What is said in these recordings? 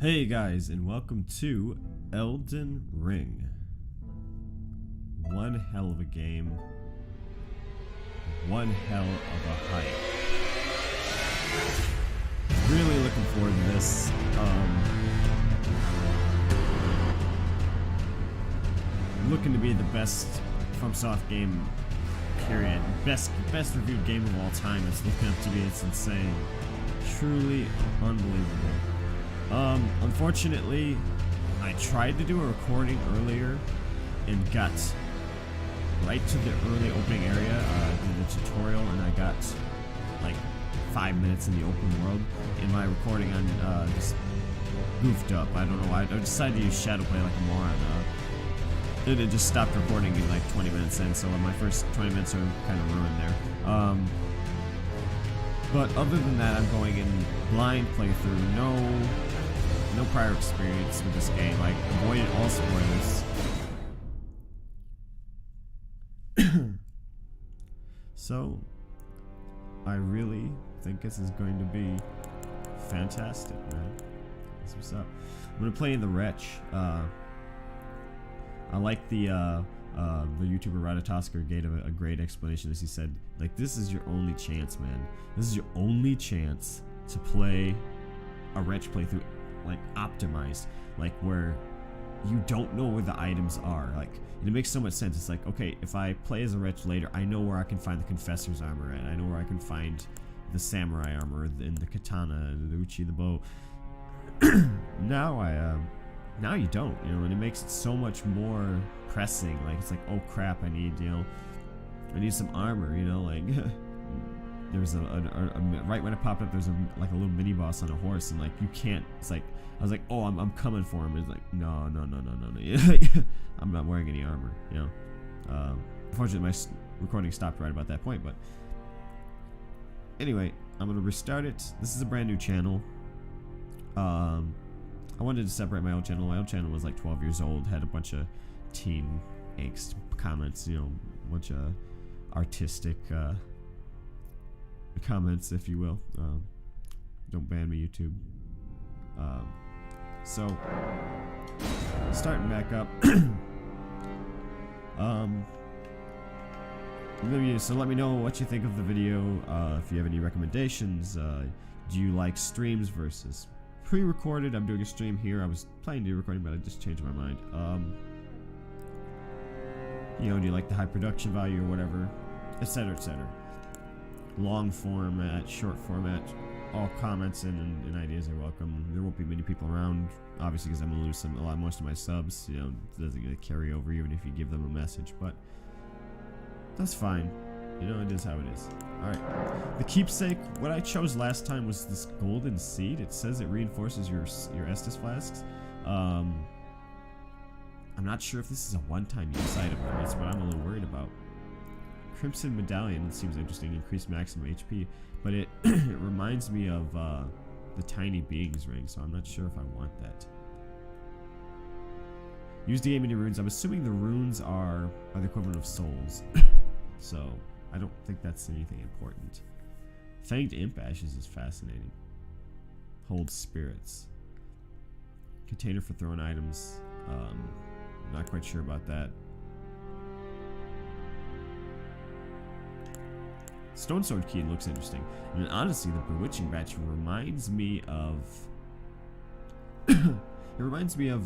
Hey guys, and welcome to Elden Ring. One hell of a game. One hell of a hype. Really looking forward to this. Looking to be the best FromSoft game, period. Best reviewed game of all time. It's looking up to be. It's insane. Truly unbelievable. Unfortunately, I tried to do a recording earlier and got right to the early opening area, did the tutorial, and I got like 5 minutes in the open world, and my recording on just goofed up. I don't know why. I decided to use Shadowplay like a moron. And it just stopped recording in like 20 minutes in, so my first 20 minutes are kind of ruined there. But other than that, I'm going in blind playthrough, no prior experience with this game, like avoided all spoilers. So, I really think this is going to be fantastic, man. That's what's up. I'm gonna play in the Wretch. I like the YouTuber Radatosker gave a great explanation as he said, like, this is your only chance, man. This is your only chance to play a Wretch playthrough, like, optimized, like, where you don't know where the items are. Like, it makes so much sense. It's like, okay, if I play as a Wretch later, I know where I can find the Confessor's armor at. I know where I can find the Samurai armor, and the katana, the uchi, the bow. Now you don't, you know, and it makes it so much more pressing. Like, it's like, oh crap, I need some armor, you know, like, there's right when it popped up, there's like a little mini boss on a horse, and like, you can't, it's like, I was like, oh, I'm coming for him. It's like, no. I'm not wearing any armor, you know. Unfortunately, my recording stopped right about that point, but anyway, I'm gonna restart it. This is a brand new channel. I wanted to separate my old channel. My old channel was like 12 years old, had a bunch of teen angst comments, you know, a bunch of artistic comments, if you will. Don't ban me, YouTube. So, starting back up. So let me know what you think of the video. If you have any recommendations. Do you like streams versus pre-recorded? I'm doing a stream here. I was planning to do recording, but I just changed my mind. You know, do you like the high production value or whatever, etc., etc. Long format, short format, all comments and ideas are welcome. There won't be many people around, obviously, because I'm gonna lose most of my subs. You know, it doesn't really carry over even if you give them a message, but that's fine. You know, it is how it is. Alright. The keepsake, what I chose last time was this golden seed. It says it reinforces your Estus flasks. I'm not sure if this is a one-time use item, though. That's what I'm a little worried about. Crimson Medallion, it seems interesting. Increased maximum HP. But it reminds me of the Tiny Beings ring, so I'm not sure if I want that. Use the many runes. I'm assuming the runes are the equivalent of souls. So I don't think that's anything important. Fanged Imp Ashes is fascinating. Hold Spirits. Container for throwing items. Not quite sure about that. Stone Sword Key looks interesting. And honestly, the Bewitching Batch reminds me of... it reminds me of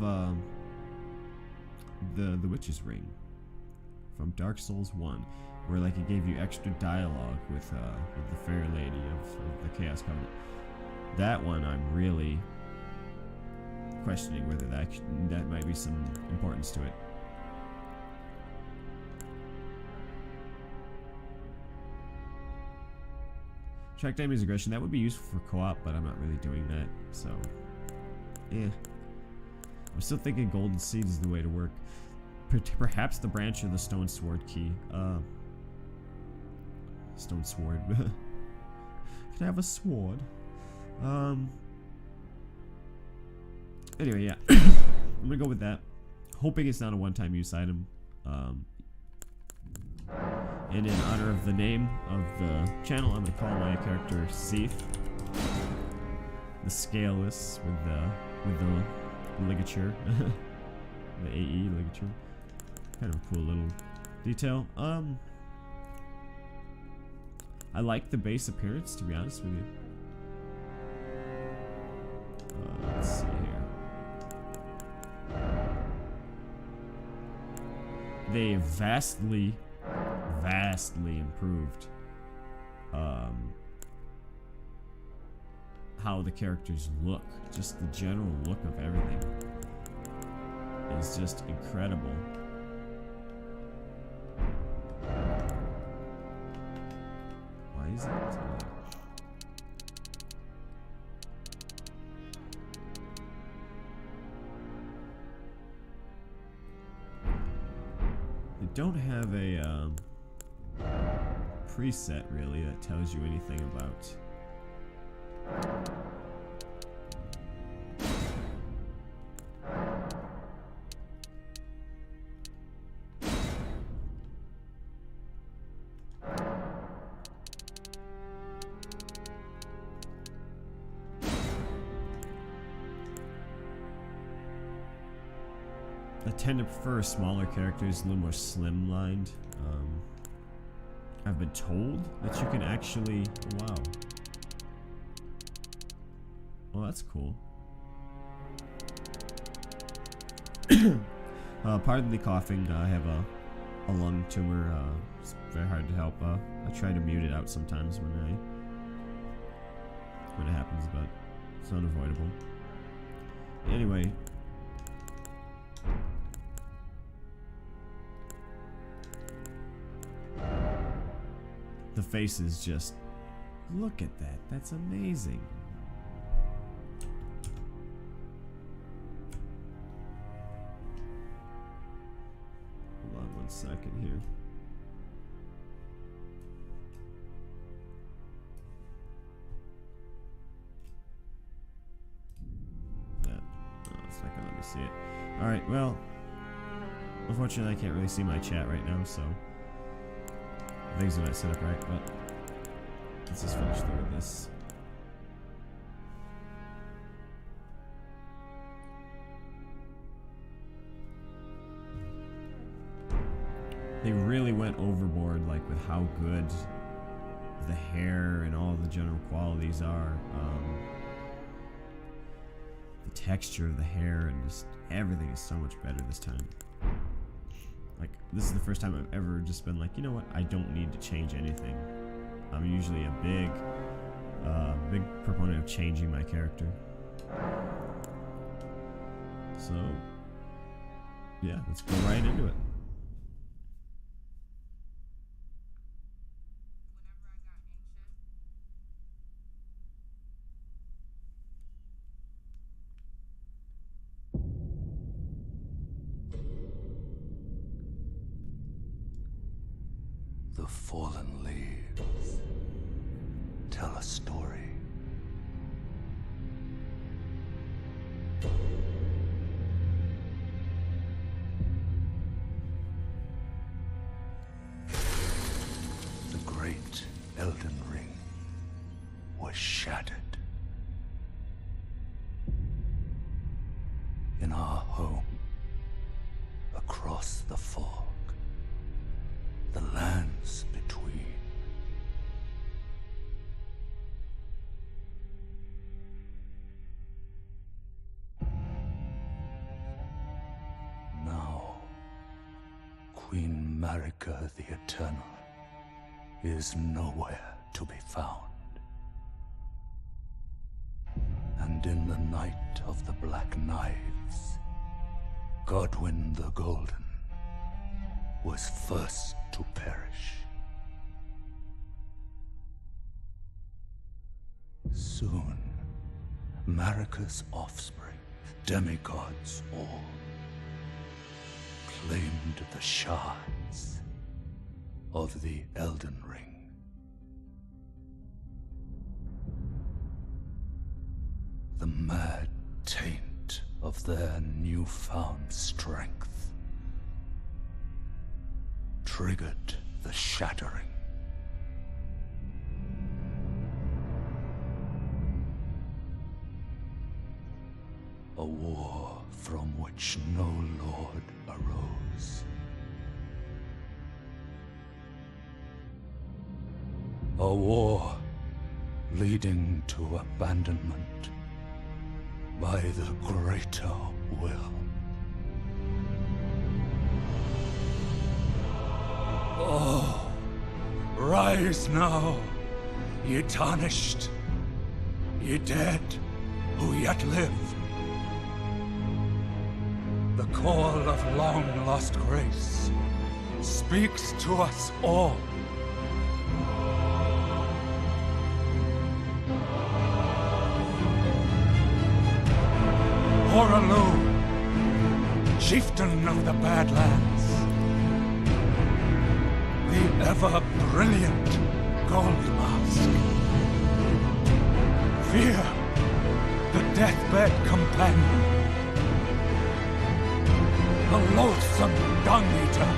the Witch's Ring from Dark Souls 1. Where, like, it gave you extra dialogue with the Fair Lady of the Chaos Covenant. That one, I'm really questioning whether that might be some importance to it. Track damage aggression, that would be useful for co-op, but I'm not really doing that, so yeah. I'm still thinking Golden Seed is the way to work. Perhaps the branch or the Stone Sword Key. Stone Sword. Can I have a sword? Anyway, yeah. I'm gonna go with that. Hoping it's not a one-time use item. And in honor of the name of the channel, I'm gonna call my character Seath. The Scaleless with the with the ligature, the AE ligature. Kind of a cool little detail. I like the base appearance, to be honest with you. Let's see here. They vastly improved how the characters look. Just the general look of everything is just incredible. Why is it? They don't have a preset really that tells you anything about I tend to prefer smaller characters, a little more slimlined. I've been told that you can actually... Wow. Well, that's cool. Pardon the coughing. I have a lung tumor. It's very hard to help. I try to mute it out sometimes when it happens, but it's unavoidable. Anyway. The face is just... Look at that. That's amazing. Hold on 1 second here. That. Oh, it's not gonna let me see it. Alright, well. Unfortunately, I can't really see my chat right now, so... Things are not set up right, but let's just finish through with this. They really went overboard, like with how good the hair and all the general qualities are. The texture of the hair and just everything is so much better this time. Like, this is the first time I've ever just been like, you know what, I don't need to change anything. I'm usually a big proponent of changing my character. So, yeah, let's go right into it. The fallen leaves tell a story. The great Elden Ring was shattered. In our home, across the fog, the lands between. Now, Queen Marika the Eternal is nowhere to be found. And in the night of the Black Knives, Godwyn the Golden was first to perish. Soon, Marika's offspring, demigods all, claimed the shards of the Elden Ring. The mad taint of their newfound strength triggered the shattering. A war from which no lord arose. A war leading to abandonment by the greater will. Oh, rise now, ye tarnished, ye dead who yet live. The call of long-lost grace speaks to us all. Horalu, chieftain of the Badlands, the ever-brilliant Gold Mask. Fear, the deathbed companion, the loathsome dung-eater,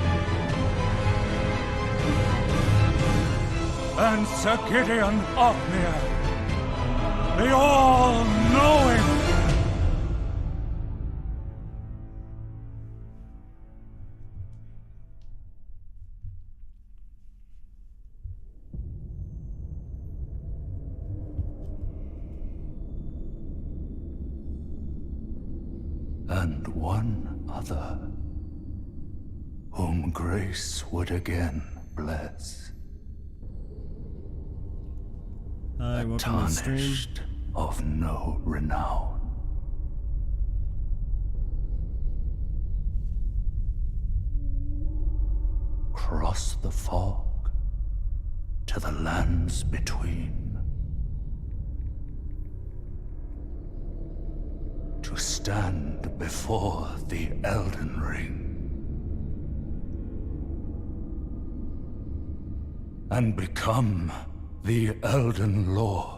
and Sir Gideon Othmere, the all-knowing. And one other, whom grace would again bless. Hi, welcome to the stream. Tarnished of no renown. Cross the fog to the lands between. To stand before the Elden Ring and become the Elden Lord.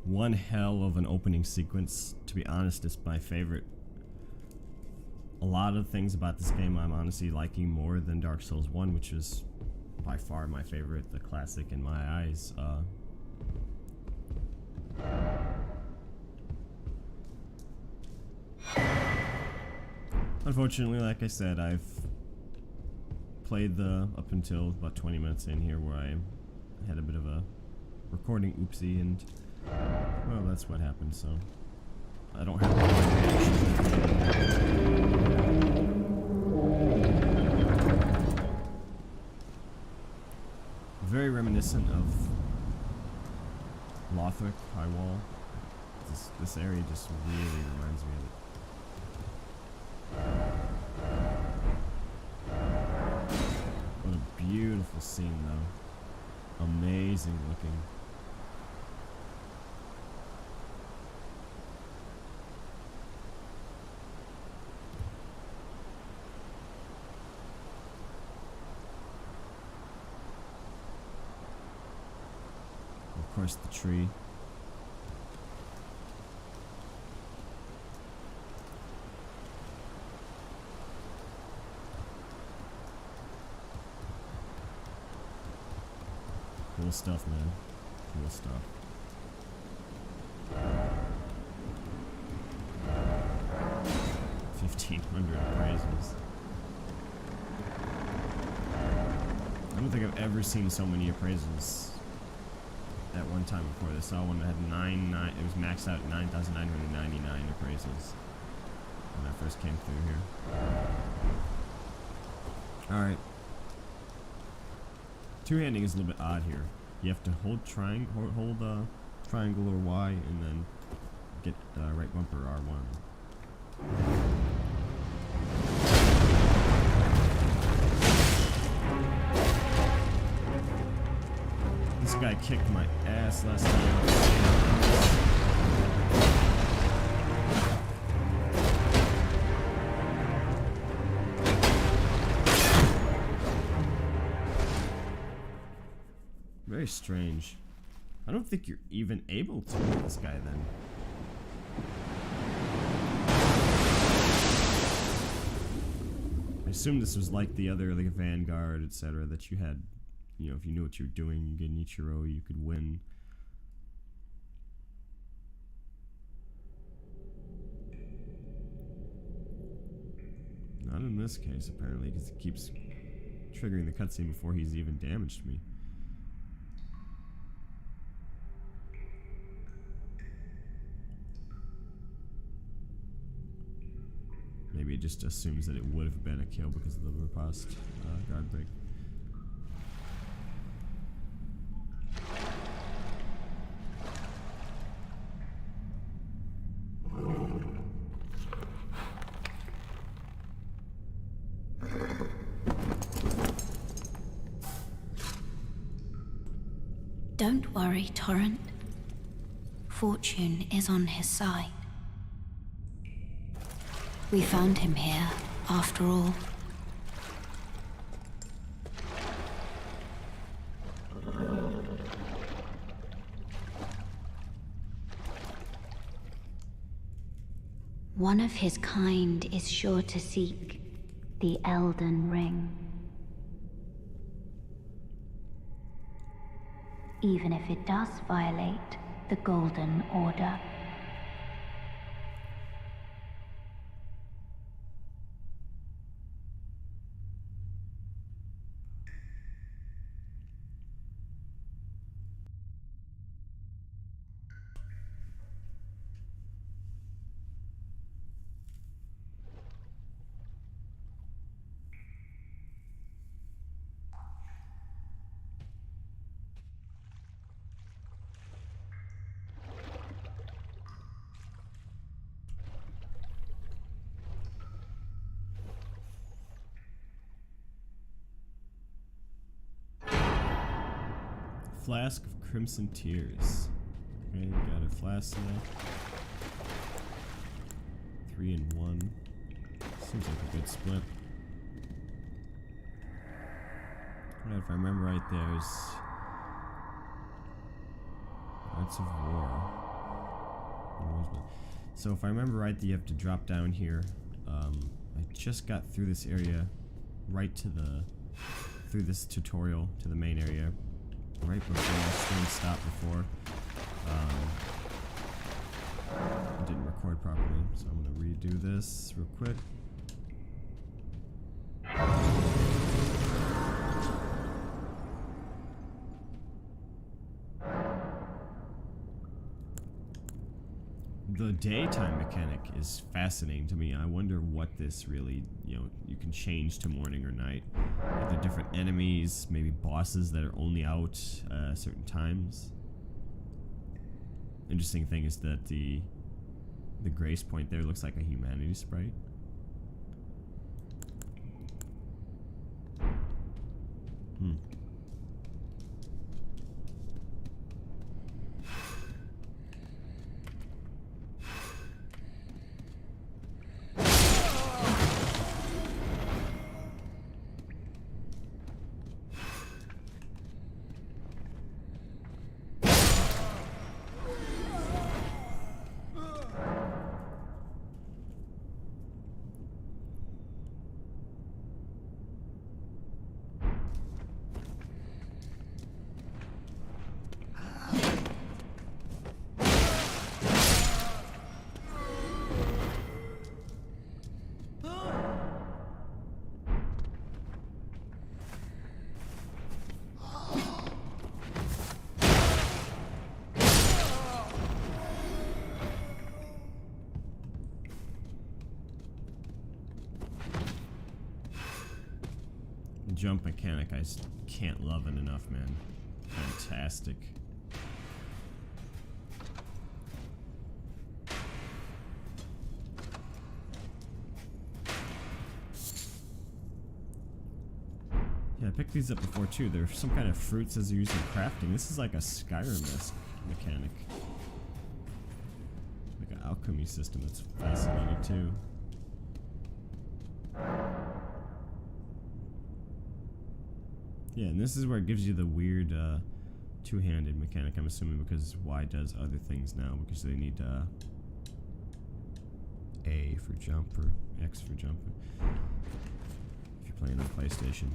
One hell of an opening sequence. To be honest, it's my favorite. A lot of things about this game I'm honestly liking more than Dark Souls 1, which is by far my favorite, the classic in my eyes. Unfortunately, like I said, I've played up until about 20 minutes in here where I had a bit of a recording oopsie, and well, that's what happened, so I don't have very reminiscent of Lothric, High Wall. This area just really reminds me of it. What a beautiful scene, though. Amazing looking. Of course, the tree. Cool stuff, man. Cool stuff. $1,500 appraisals. I don't think I've ever seen so many appraisals at one time before. This saw one that had it was maxed out at 9,999 appraisals when I first came through here. Alright. Two-handing is a little bit odd here. You have to hold triangle or Y, and then get right bumper R1. This guy kicked my ass last time. Very strange. I don't think you're even able to hit this guy then. I assume this was like the other, like Vanguard, etc., that you had, you know, if you knew what you were doing, you get an Ichiro, you could win. Not in this case, apparently, because it keeps triggering the cutscene before he's even damaged me. Maybe it just assumes that it would have been a kill because of the riposte guard break. Don't worry, Torrent. Fortune is on his side. We found him here, after all. One of his kind is sure to seek the Elden Ring. Even if it does violate the Golden Order. Flask of Crimson Tears. Okay, got a flask now. 3 and 1. Seems like a good split. Right, if I remember right, there's Arts of War. So if I remember right, you have to drop down here. I just got through this area, right to the through this tutorial to the main area. Right before my stream stopped before. I didn't record properly, so I'm gonna redo this real quick. The daytime mechanic is fascinating to me. I wonder what this really, you know, you can change to morning or night. Are there different enemies, maybe bosses that are only out certain times? Interesting thing is that the grace point there looks like a humanity sprite. Jump mechanic I just can't love it enough, man. Fantastic. Yeah, I picked these up before too. There's some kind of fruits as you're using crafting. This is like a Skyrim-esque mechanic. Like an alchemy system that's fascinating too. Yeah, and this is where it gives you the weird two-handed mechanic, I'm assuming, because Y does other things now, because they need A for jump or X for jump. playing on PlayStation.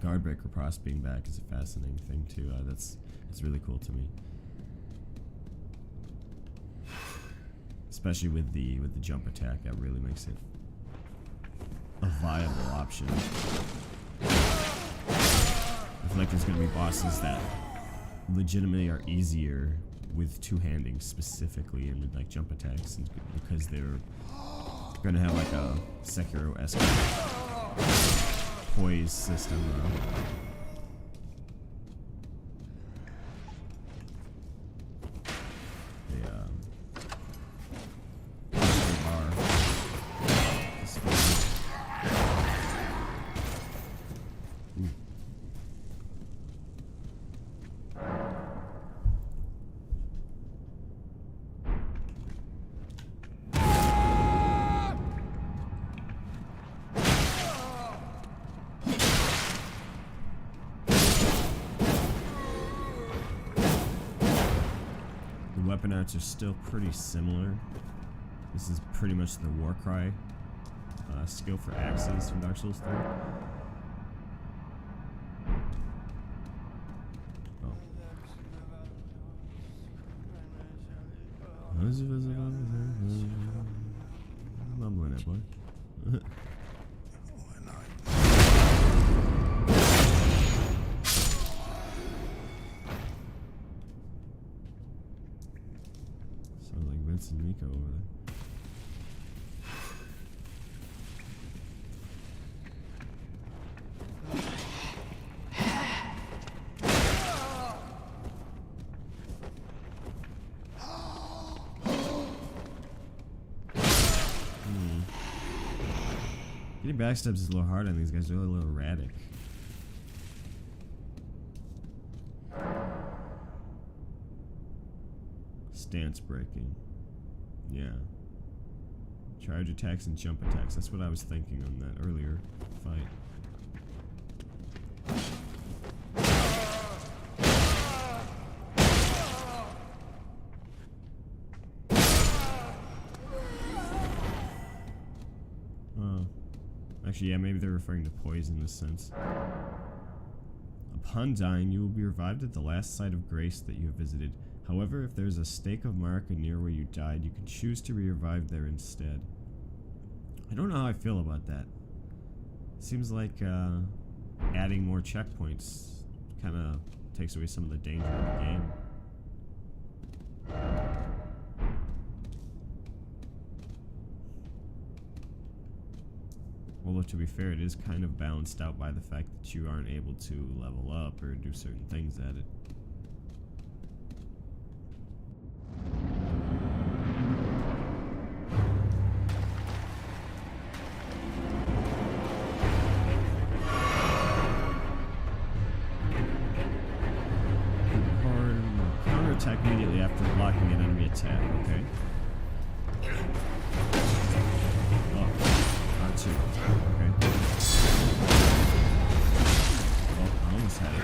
Guardbreaker Cross being back is a fascinating thing too. It's really cool to me, especially with the jump attack. That really makes it a viable option. I feel like there's gonna be bosses that legitimately are easier with two-handing specifically, and with like jump attacks, and because they're gonna have like a Sekiro-esque poise system. Weapon arts are still pretty similar. This is pretty much the Warcry skill for axes from Dark Souls 3. Oh. Mumbling that, boy. Sounds like Vince and Miko over there. Getting backstabs is a little hard on these guys. They're a little erratic. Stance breaking. Yeah. Charge attacks and jump attacks. That's what I was thinking on that earlier fight. Actually, yeah, maybe they're referring to poison in this sense. Upon dying, you will be revived at the last site of grace that you have visited. However, if there's a stake of Marika near where you died, you can choose to be revived there instead. I don't know how I feel about that. Seems like adding more checkpoints kind of takes away some of the danger of the game. Although, to be fair, it is kind of balanced out by the fact that you aren't able to level up or do certain things at it. Counterattack immediately after blocking an enemy attack, okay? R2. Okay. Oh, I almost had it.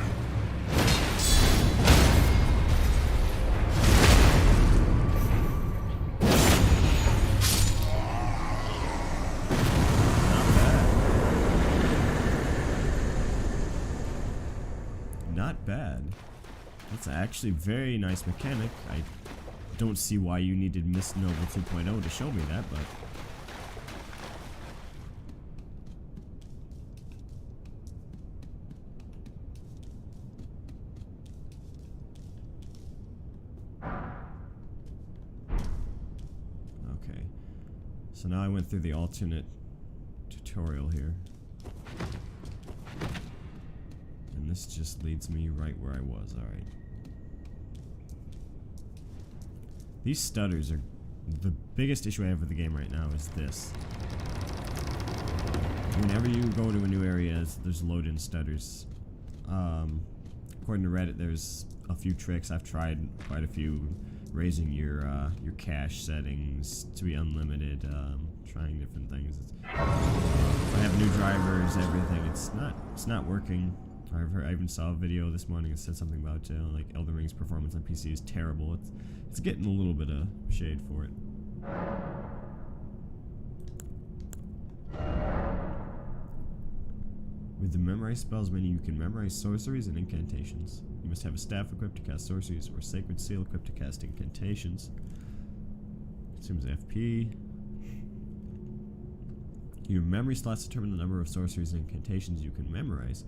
Not bad. That's actually a very nice mechanic. I don't see why you needed Miss Noble 2.0 to show me that, but... Okay. So now I went through the alternate tutorial here. And this just leads me right where I was, alright. These stutters are... The biggest issue I have with the game right now is this. Whenever you go to a new area, there's load-in stutters. According to Reddit, there's a few tricks. I've tried quite a few. Raising your cache settings to be unlimited. Trying different things. I have new drivers, everything. It's not working. I even saw a video this morning that said something about like Elden Ring's performance on PC is terrible. It's getting a little bit of shade for it. With the memorize spells menu, you can memorize sorceries and incantations. You must have a staff equipped to cast sorceries or sacred seal equipped to cast incantations. Consumes FP. Your memory slots determine the number of sorceries and incantations you can memorize.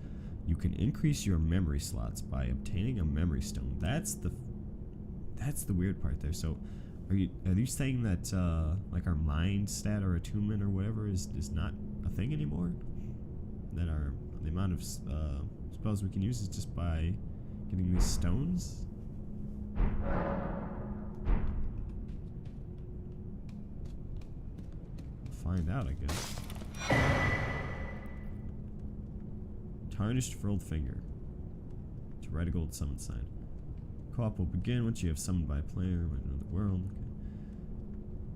You can increase your memory slots by obtaining a memory stone. That's the weird part there. So, are you saying that like our mind stat or attunement or whatever is not a thing anymore? That the amount of spells we can use is just by getting these stones? We'll find out, I guess. Tarnished Furled Finger. To write a gold summon sign. Co-op will begin once you have summoned by a player in another world.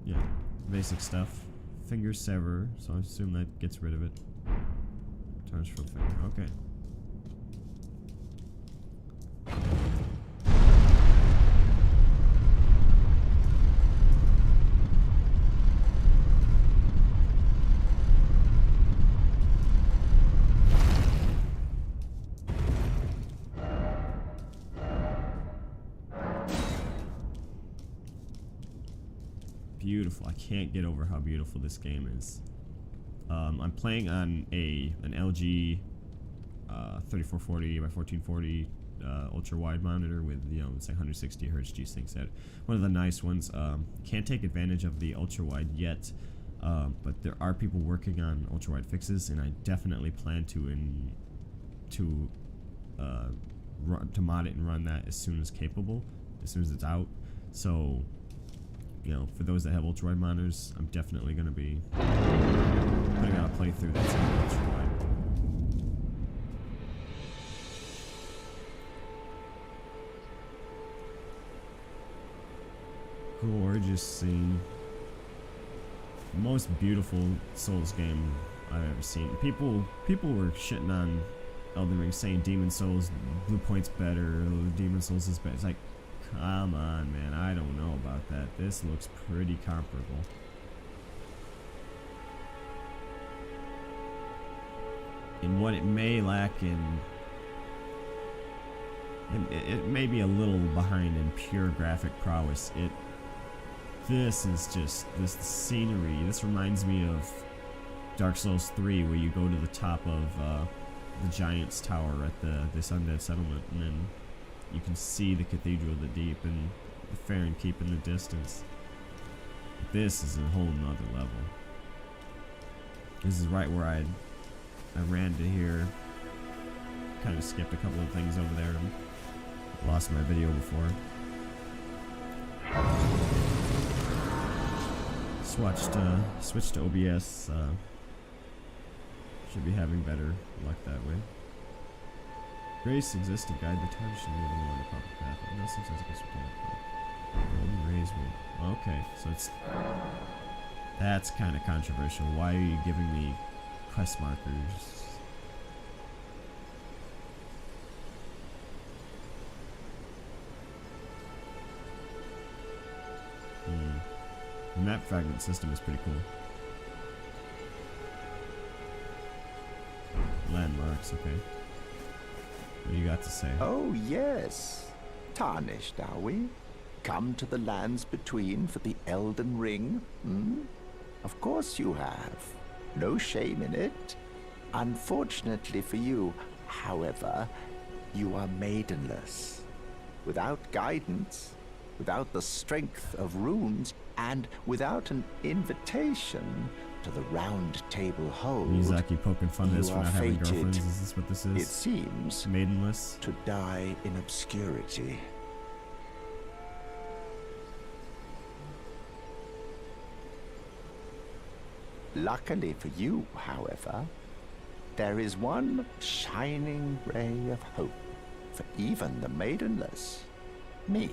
Okay. Yeah, basic stuff. Finger sever, so I assume that gets rid of it. Tarnished Furled Finger, okay. Beautiful. I can't get over how beautiful this game is. I'm playing on an LG 3440 by 1440 ultra wide monitor with, you know, it's like 160 hertz G-Sync set. One of the nice ones. Can't take advantage of the ultra wide yet, but there are people working on ultra wide fixes, and I definitely plan to mod it and run that as soon as capable, as soon as it's out. So, you know, for those that have ultra wide monitors, I'm definitely going to be putting out a playthrough that's ultra wide. Gorgeous scene. Most beautiful Souls game I've ever seen. People were shitting on Elden Ring, saying Demon Souls Blue Point's better, Demon Souls is better. It's like, come on, man, I don't know about that. This looks pretty comparable. In what it may lack in, it may be a little behind in pure graphic prowess. This is just, this scenery, this reminds me of Dark Souls 3, where you go to the top of the Giant's Tower at this undead settlement, and then you can see the Cathedral of the Deep and the Farron Keep in the distance. This is a whole nother level. This is right where I ran to here. Kind of skipped a couple of things over there and lost my video before. Switched to OBS. Should be having better luck that way. Grace exists to guide the tarnished and moving along the proper path. But no sense as it gets to golden rays will. Okay, so that's kind of controversial. Why are you giving me quest markers? The map fragment system is pretty cool. Landmarks, okay. What do you got to say? Oh, yes. Tarnished, are we? Come to the lands between for the Elden Ring? Of course you have. No shame in it. Unfortunately for you, however, you are maidenless. Without guidance, without the strength of runes, and without an invitation to the Round Table Hold, Miyazaki poking fun at us for not having girlfriends. Is this what this is? It seems, maidenless, to die in obscurity. Luckily for you, however, there is one shining ray of hope for even the maidenless. Me.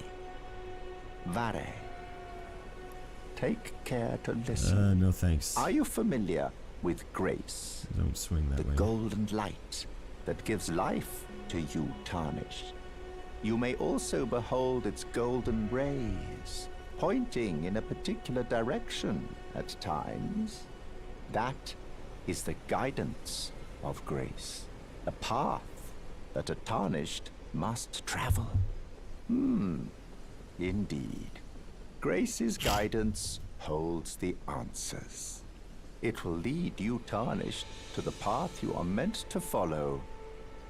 Vare. Take care to listen. No thanks. Are you familiar with grace. Don't swing that The way. golden light that gives life to you tarnished. You may also behold its golden rays, pointing in a particular direction at times. That is the guidance of grace, a path that a tarnished must travel. Indeed. Grace's guidance holds the answers. It will lead you tarnished to the path you are meant to follow,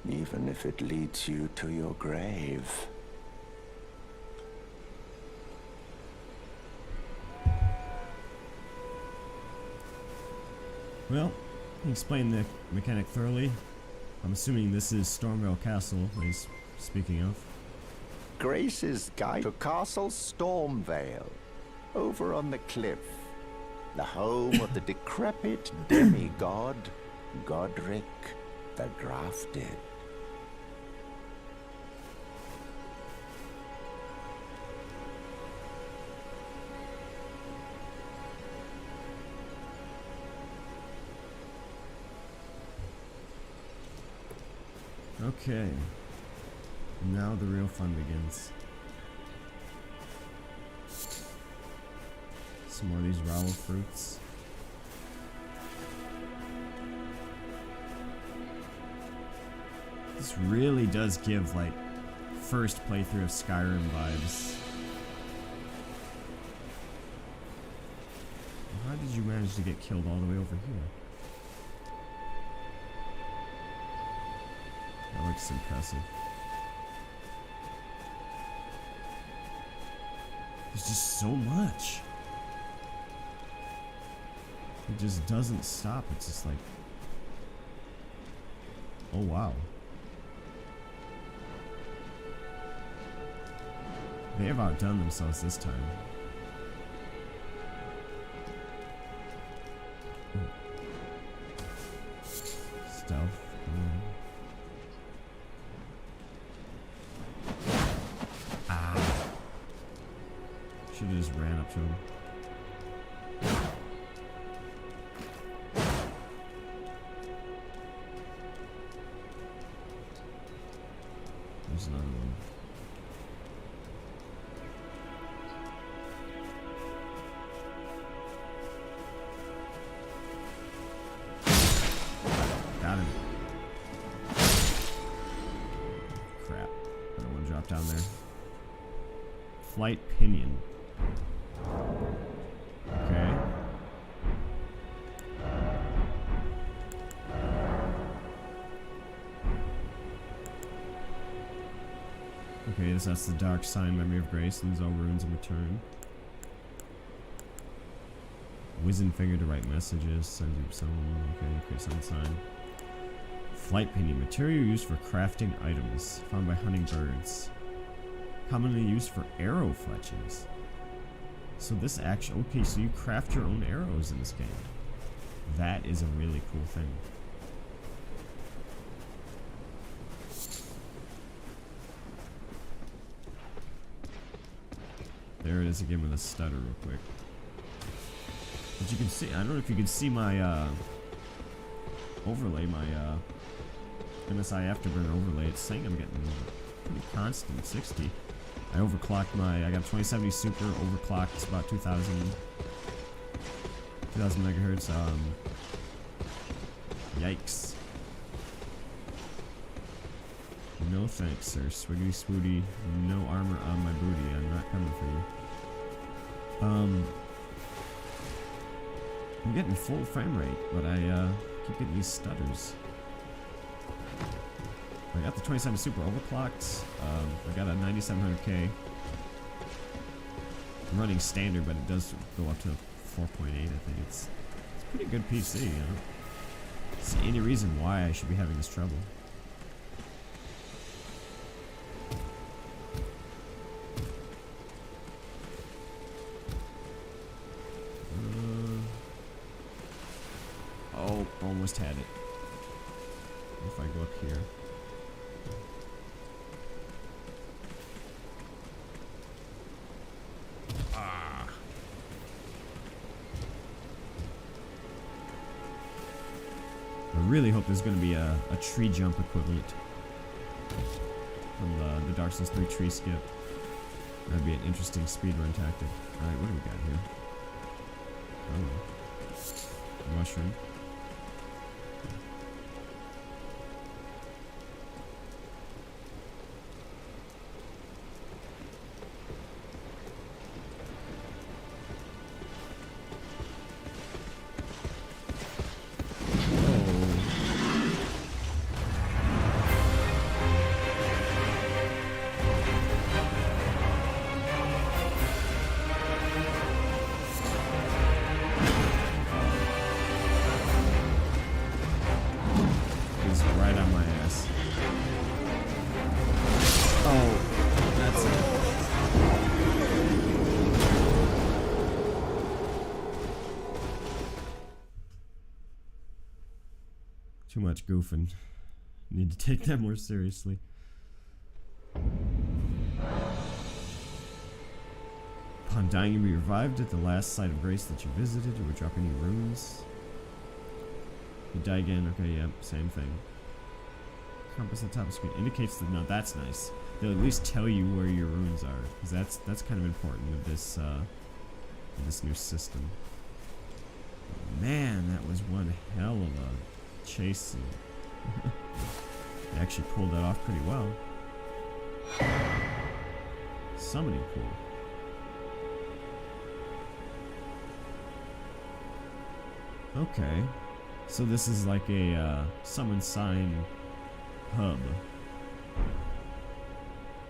even if it leads you to your grave. Well, he explained the mechanic thoroughly. I'm assuming this is Stormvale Castle that he's speaking of. Grace's guide to Castle Stormvale, over on the cliff, the home of the decrepit demigod, Godric the Grafted. Okay. Now the real fun begins. Some more of these Rowell fruits. This really does give, like, first playthrough of Skyrim vibes. How did you manage to get killed all the way over here? That looks impressive. There's just so much. It just doesn't stop. It's just like, oh wow. They have outdone themselves this time. Stealth. Should've just ran up to him. There's another one. Got him. Crap. I don't want to drop down there. Flight pinion. Okay. Okay, so that's the dark sign, memory of grace, lose all runes in return. Wizened finger to write messages, sends you someone. Okay, create some sign. Flight pinion, material used for crafting items, found by hunting birds. Commonly used for arrow fletchings. So this actually, okay, so you craft your own arrows in this game. That is a really cool thing. There it is again with a stutter real quick. But you can see, I don't know if you can see my overlay, my MSI Afterburner overlay. It's saying I'm getting pretty constant, 60. I overclocked I got 2070 Super, overclocked about 2000 megahertz. Yikes. No thanks, sir. Swiggity swooty. No armor on my booty. I'm not coming for you. I'm getting full frame rate, but I keep getting these stutters. I got the 27 Super overclocked. I got a 9700K. I'm running standard, but it does go up to 4.8. I think it's pretty good PC. You know, don't see any reason why I should be having this trouble. Oh, almost had it. If I go up here. I really hope there's going to be a tree jump equivalent from the Dark Souls 3 tree skip. That'd be an interesting speedrun tactic. Alright, what do we got here? Oh. Mushroom. Right on my ass. Oh, that's it. Too much goofing. Need to take that more seriously. Upon dying, you'll be revived at the last site of grace that you visited. You will drop any runes. You die again. Okay, yep, same thing. Compass at the top of the screen indicates that. No, that's nice. They'll at least tell you where your runes are, because that's kind of important with this new system. Man, that was one hell of a chase scene. They actually pulled that off pretty well. Summoning pool. Okay. So this is like a summon sign hub.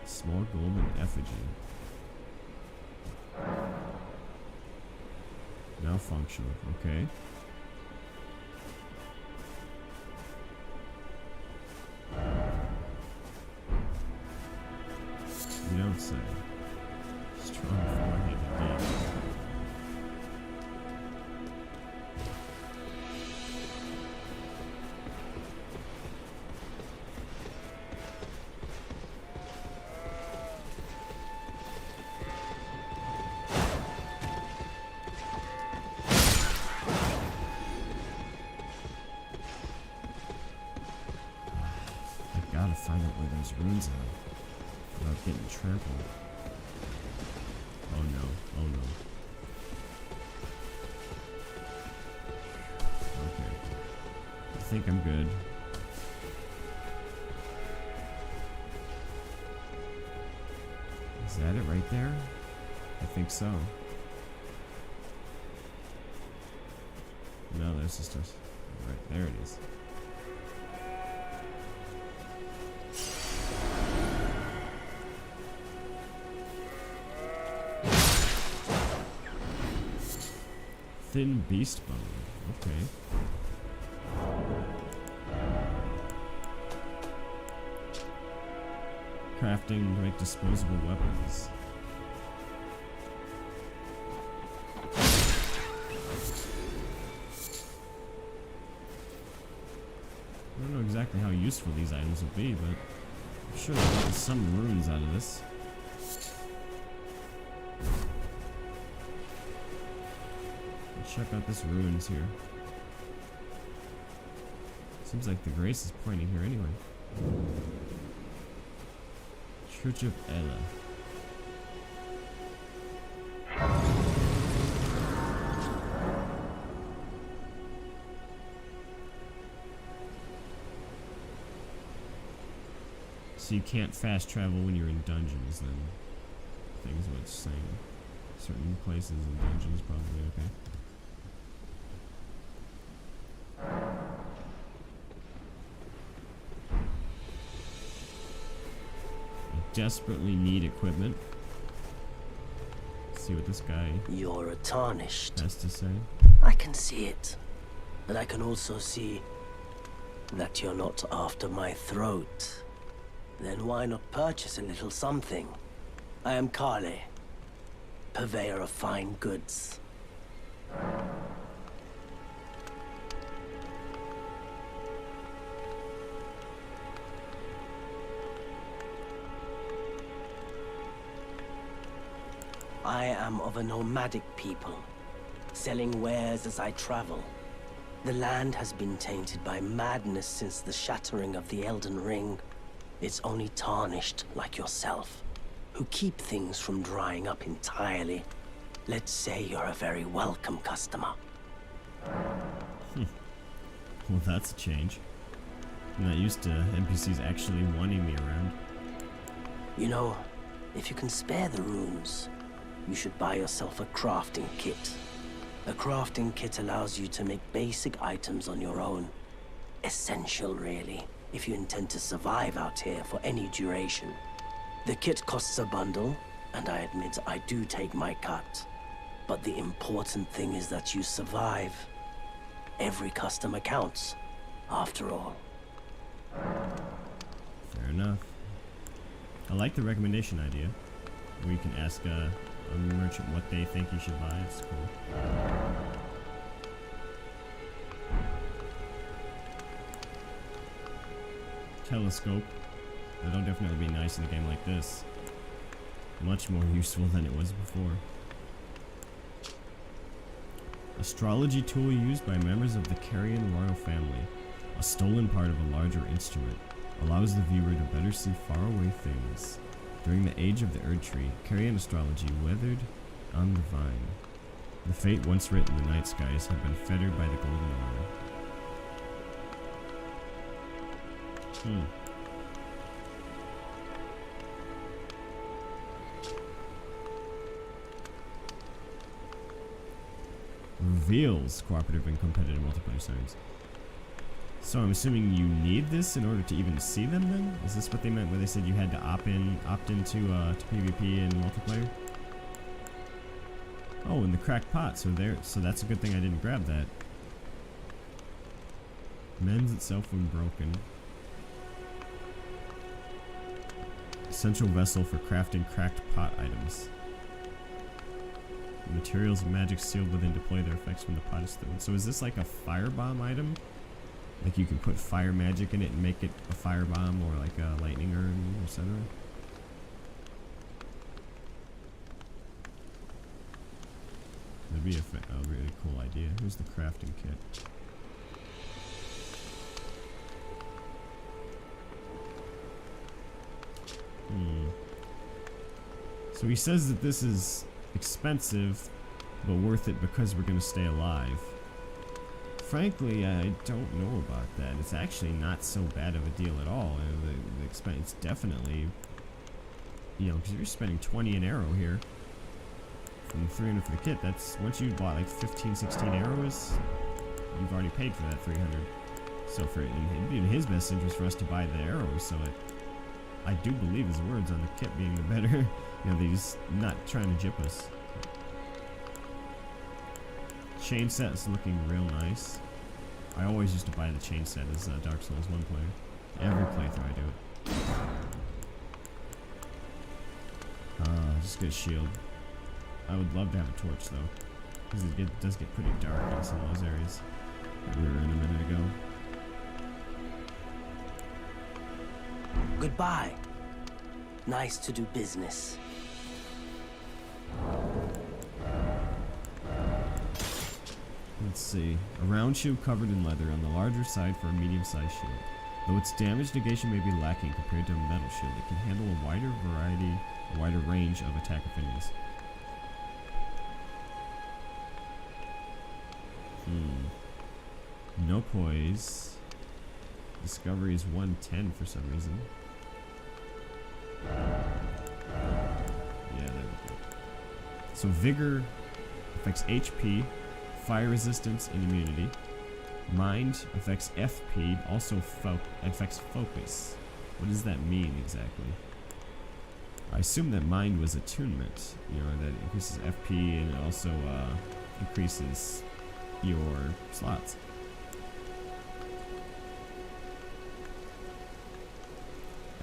Small golden effigy. Now functional. Okay. You don't say. Strong forehead indeed. Gotta find out where those runes are without getting trampled. Oh no, oh no. Okay. I think I'm good. Is that it right there? I think so. No, there's just a... Right, there it is. Thin beast bone. Okay. Crafting to make disposable weapons. I don't know exactly how useful these items will be, but I'm sure they'll get some runes out of this. Check out this ruins here. Seems like the grace is pointing here anyway. Church of Ella. So you can't fast travel when you're in dungeons then. I think is what it's saying. Certain places and dungeons probably, okay. Desperately need equipment. Let's see what this guy You're a tarnished. has to say. I can see it. But I can also see that you're not after my throat. Then why not purchase a little something? I am Kale, purveyor of fine goods. I am of a nomadic people, selling wares as I travel. The land has been tainted by madness since the shattering of the Elden Ring. It's only tarnished like yourself, who keep things from drying up entirely. Let's say you're a very welcome customer. Well, that's a change. I'm not used to NPCs actually wanting me around. You know, if you can spare the runes, you should buy yourself a crafting kit. A crafting kit allows you to make basic items on your own. Essential, really, if you intend to survive out here for any duration. The kit costs a bundle, and I admit I do take my cut. But the important thing is that you survive. Every customer counts, after all. Fair enough. I like the recommendation idea, where you can ask a merchant what they think you should buy. It's cool. Telescope. That'll definitely be nice in a game like this. Much more useful than it was before. Astrology tool used by members of the Carian royal family. A stolen part of a larger instrument. Allows the viewer to better see faraway things. During the age of the Erd Tree, Carian astrology weathered on the vine. The fate once written in the night skies had been fettered by the golden order. Reveals cooperative and competitive multiplayer settings. So I'm assuming you need this in order to even see them then? Is this what they meant when they said you had to opt into to PvP and multiplayer? Oh, and the cracked pot, so that's a good thing I didn't grab that. Mends itself when broken. Essential vessel for crafting cracked pot items. The materials and magic sealed within deploy their effects when the pot is thrown. So is this like a firebomb item? Like you can put fire magic in it and make it a firebomb or like a lightning urn, etc. That'd be a really cool idea. Here's the crafting kit. So he says that this is expensive, but worth it because we're gonna stay alive. Frankly, I don't know about that. It's actually not so bad of a deal at all. The expense definitely, because you're spending 20 an arrow here, and 300 for the kit. That's once you bought like 15, 16 arrows, you've already paid for that 300. So it'd be in his best interest for us to buy the arrows. So I do believe his words on the kit being the better. He's not trying to jip us. Chain set is looking real nice. I always used to buy the chain set as Dark Souls 1 player. Every playthrough I do it. Just get a shield. I would love to have a torch though, because it does get pretty dark in some of those areas that we were in a minute ago. Goodbye. Nice to do business. Let's see. A round shield covered in leather on the larger side for a medium-sized shield. Though its damage negation may be lacking compared to a metal shield, it can handle a wider range of attack affinities. No poise. Discovery is 110 for some reason. Yeah, there we go. So vigor affects HP, fire resistance, and immunity. Mind affects FP, also affects focus. What does that mean exactly? I assume that mind was attunement, that increases FP and it also increases your slots.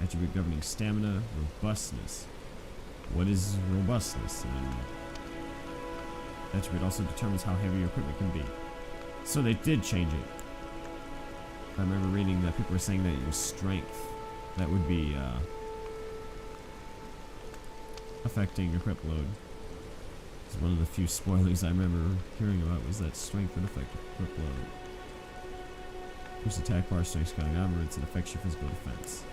Attribute governing stamina, robustness. What is robustness? Attribute also determines how heavy your equipment can be. So they did change it. I remember reading that people were saying that your strength, that would be affecting your equip load. It's one of the few spoilers I remember hearing about was that strength would affect equip load. Boost attack bar, strength, scaling armaments, and affects your physical defense.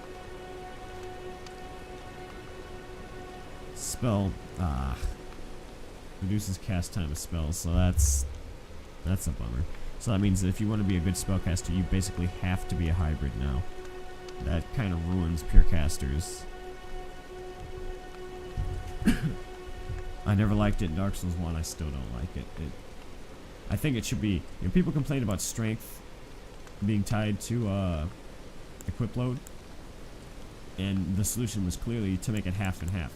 Spell, reduces cast time of spells, so that's a bummer. So that means that if you want to be a good spellcaster, you basically have to be a hybrid now. That kind of ruins pure casters. I never liked it in Dark Souls 1, I still don't like it. I think it should be, people complain about strength being tied to equip load, and the solution was clearly to make it half and half.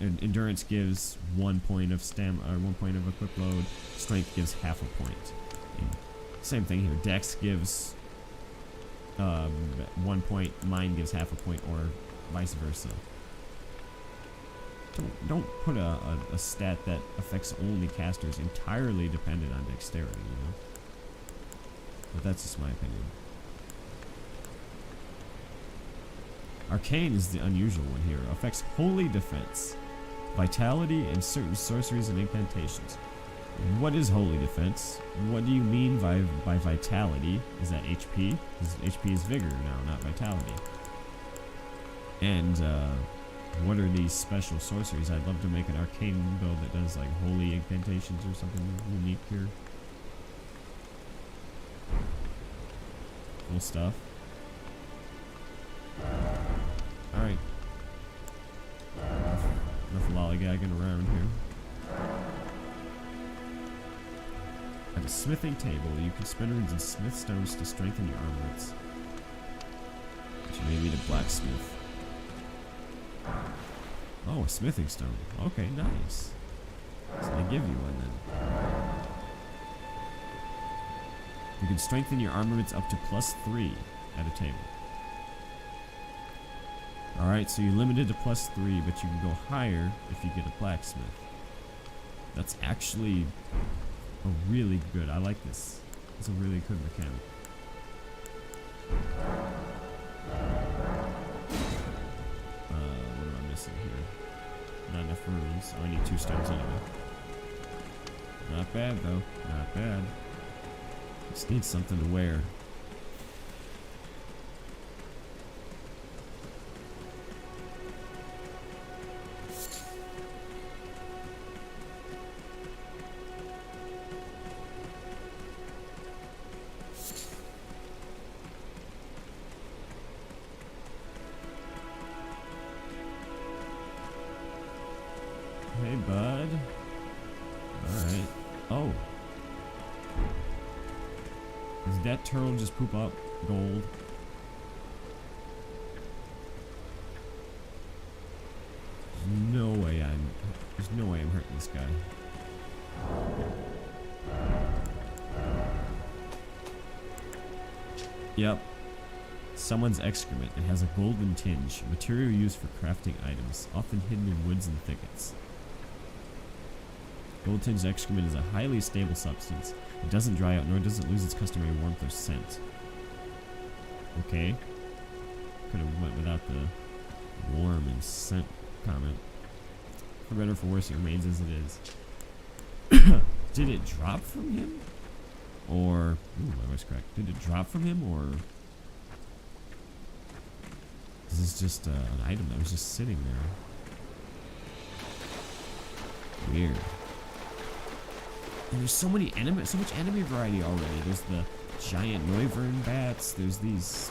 Endurance gives 1 point of stamina, or 1 point of equip load. Strength gives half a point. And same thing here. Dex gives 1 point. Mind gives half a point, or vice versa. Don't put a stat that affects only casters entirely dependent on dexterity. But that's just my opinion. Arcane is the unusual one here. Affects holy defense, vitality, and certain sorceries and incantations. What is holy defense? What do you mean by vitality? Is that HP? Because HP is vigor now, not vitality. And what are these special sorceries? I'd love to make an arcane build that does like holy incantations or something unique here. Cool stuff. Alright. Enough lollygagging around here. At a smithing table, you can spin runes and smith stones to strengthen your armaments. Which may be the blacksmith. Oh, a smithing stone. Okay, nice. So they give you one then. You can strengthen your armaments up to +3 at a table. Alright, so you're limited to +3, but you can go higher if you get a blacksmith. That's actually a really good, I like this. It's a really good mechanic. What am I missing here? Not enough runes. Oh, I need 2 stones anyway. Not bad though, not bad. Just need something to wear. Hey, bud. Alright. Oh. Does that turtle just poop up gold? There's no way I'm hurting this guy. Yep. Someone's excrement. It has a golden tinge. Material used for crafting items, often hidden in woods and thickets. Gold tinged excrement is a highly stable substance. It doesn't dry out, nor does it lose its customary warmth or scent. Okay. Could have went without the warm and scent comment. For better or for worse, it remains as it is. Did it drop from him? Or... Ooh, my voice cracked. Did it drop from him, or... Is this just an item that was just sitting there? Weird. And there's so much enemy variety already. There's the giant Noivern bats. There's these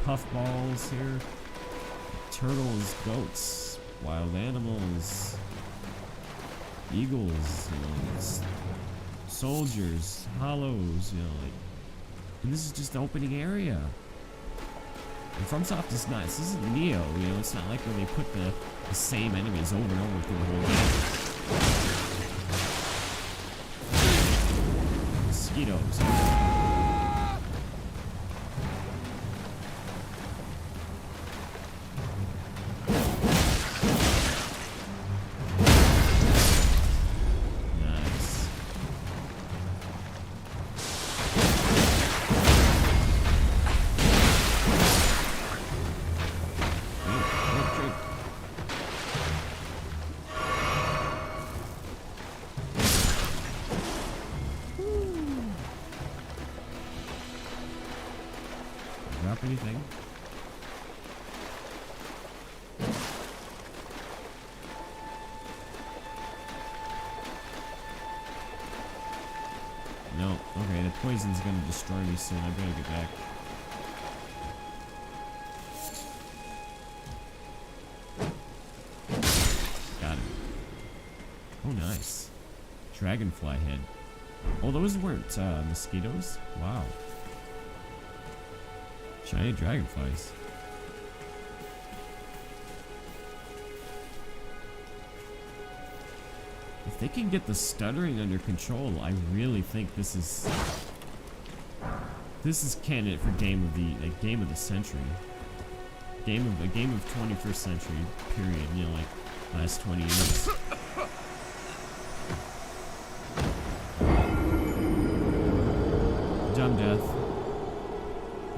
puffballs here. Turtles, goats, wild animals, eagles, soldiers, hollows, and this is just the opening area. And FromSoft is not. This isn't Neo. It's not like when they put the same enemies over and over through the whole game. Mosquitoes. Nice. drop anything? No. Okay, the poison's gonna destroy me soon. I better get back. Got it. Oh, nice. Dragonfly head. Oh, those weren't mosquitoes? Wow. Giant dragonflies. If they can get the stuttering under control, I really think this is candidate for game of the century. Game of 21st century period, you know, like last 20 years. Dumb death.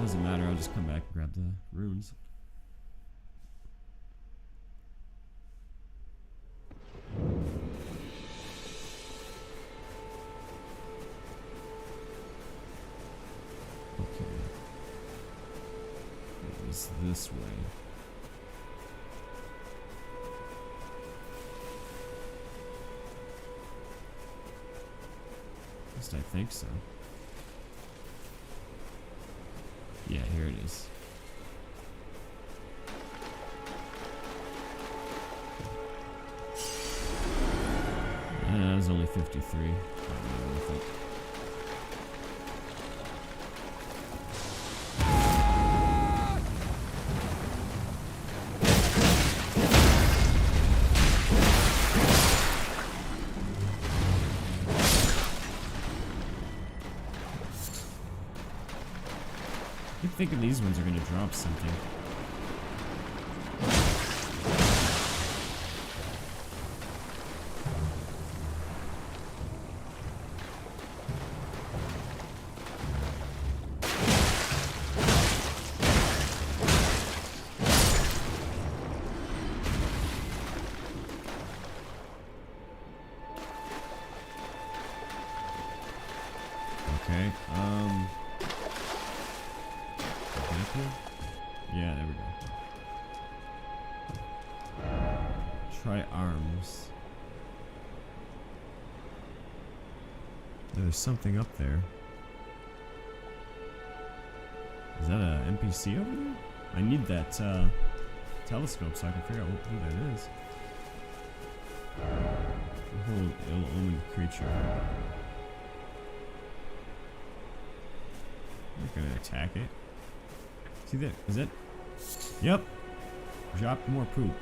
Doesn't matter, I'll just come back and grab the runes. Okay. It was this way. At least I think so. Yeah, here it is. That was only 53. Probably worth it. I keep thinking these ones are going to drop something. Okay, yeah, there we go. Try arms. There's something up there. Is that a NPC over there? I need that telescope so I can figure out who that is. The whole ill-omened creature. I'm not gonna attack it. See that? Is it? Yep. Dropped more poop.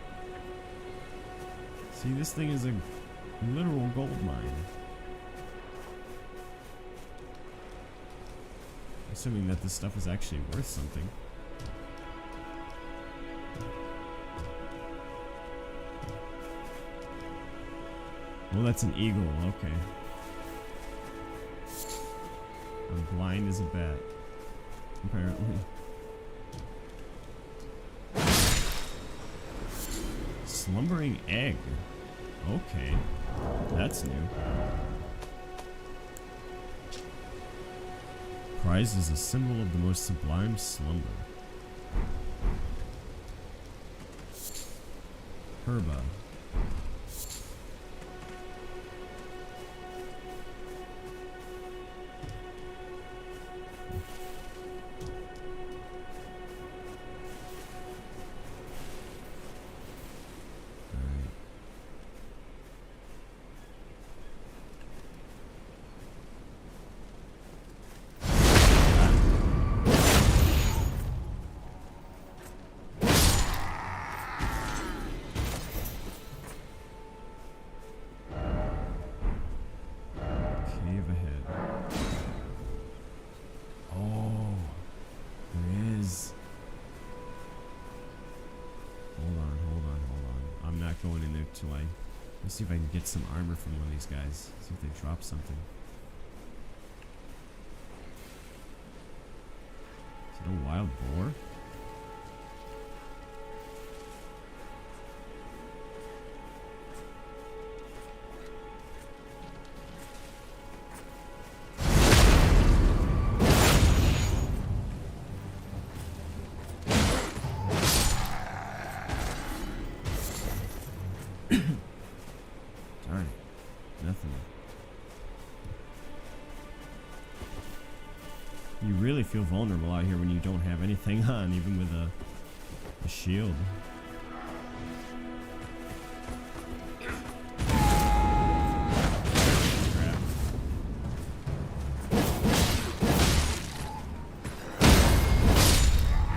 See, this thing is a literal gold mine. Assuming that this stuff is actually worth something. Well, that's an eagle. Okay. I'm blind as a bat. Apparently. Slumbering egg. Okay. That's new. Prize is a symbol of the most sublime slumber. Herba. Going in there till let's see if I can get some armor from one of these guys. See if they drop something. Is it a wild boar? You really feel vulnerable out here when you don't have anything on, even with a shield. Crap.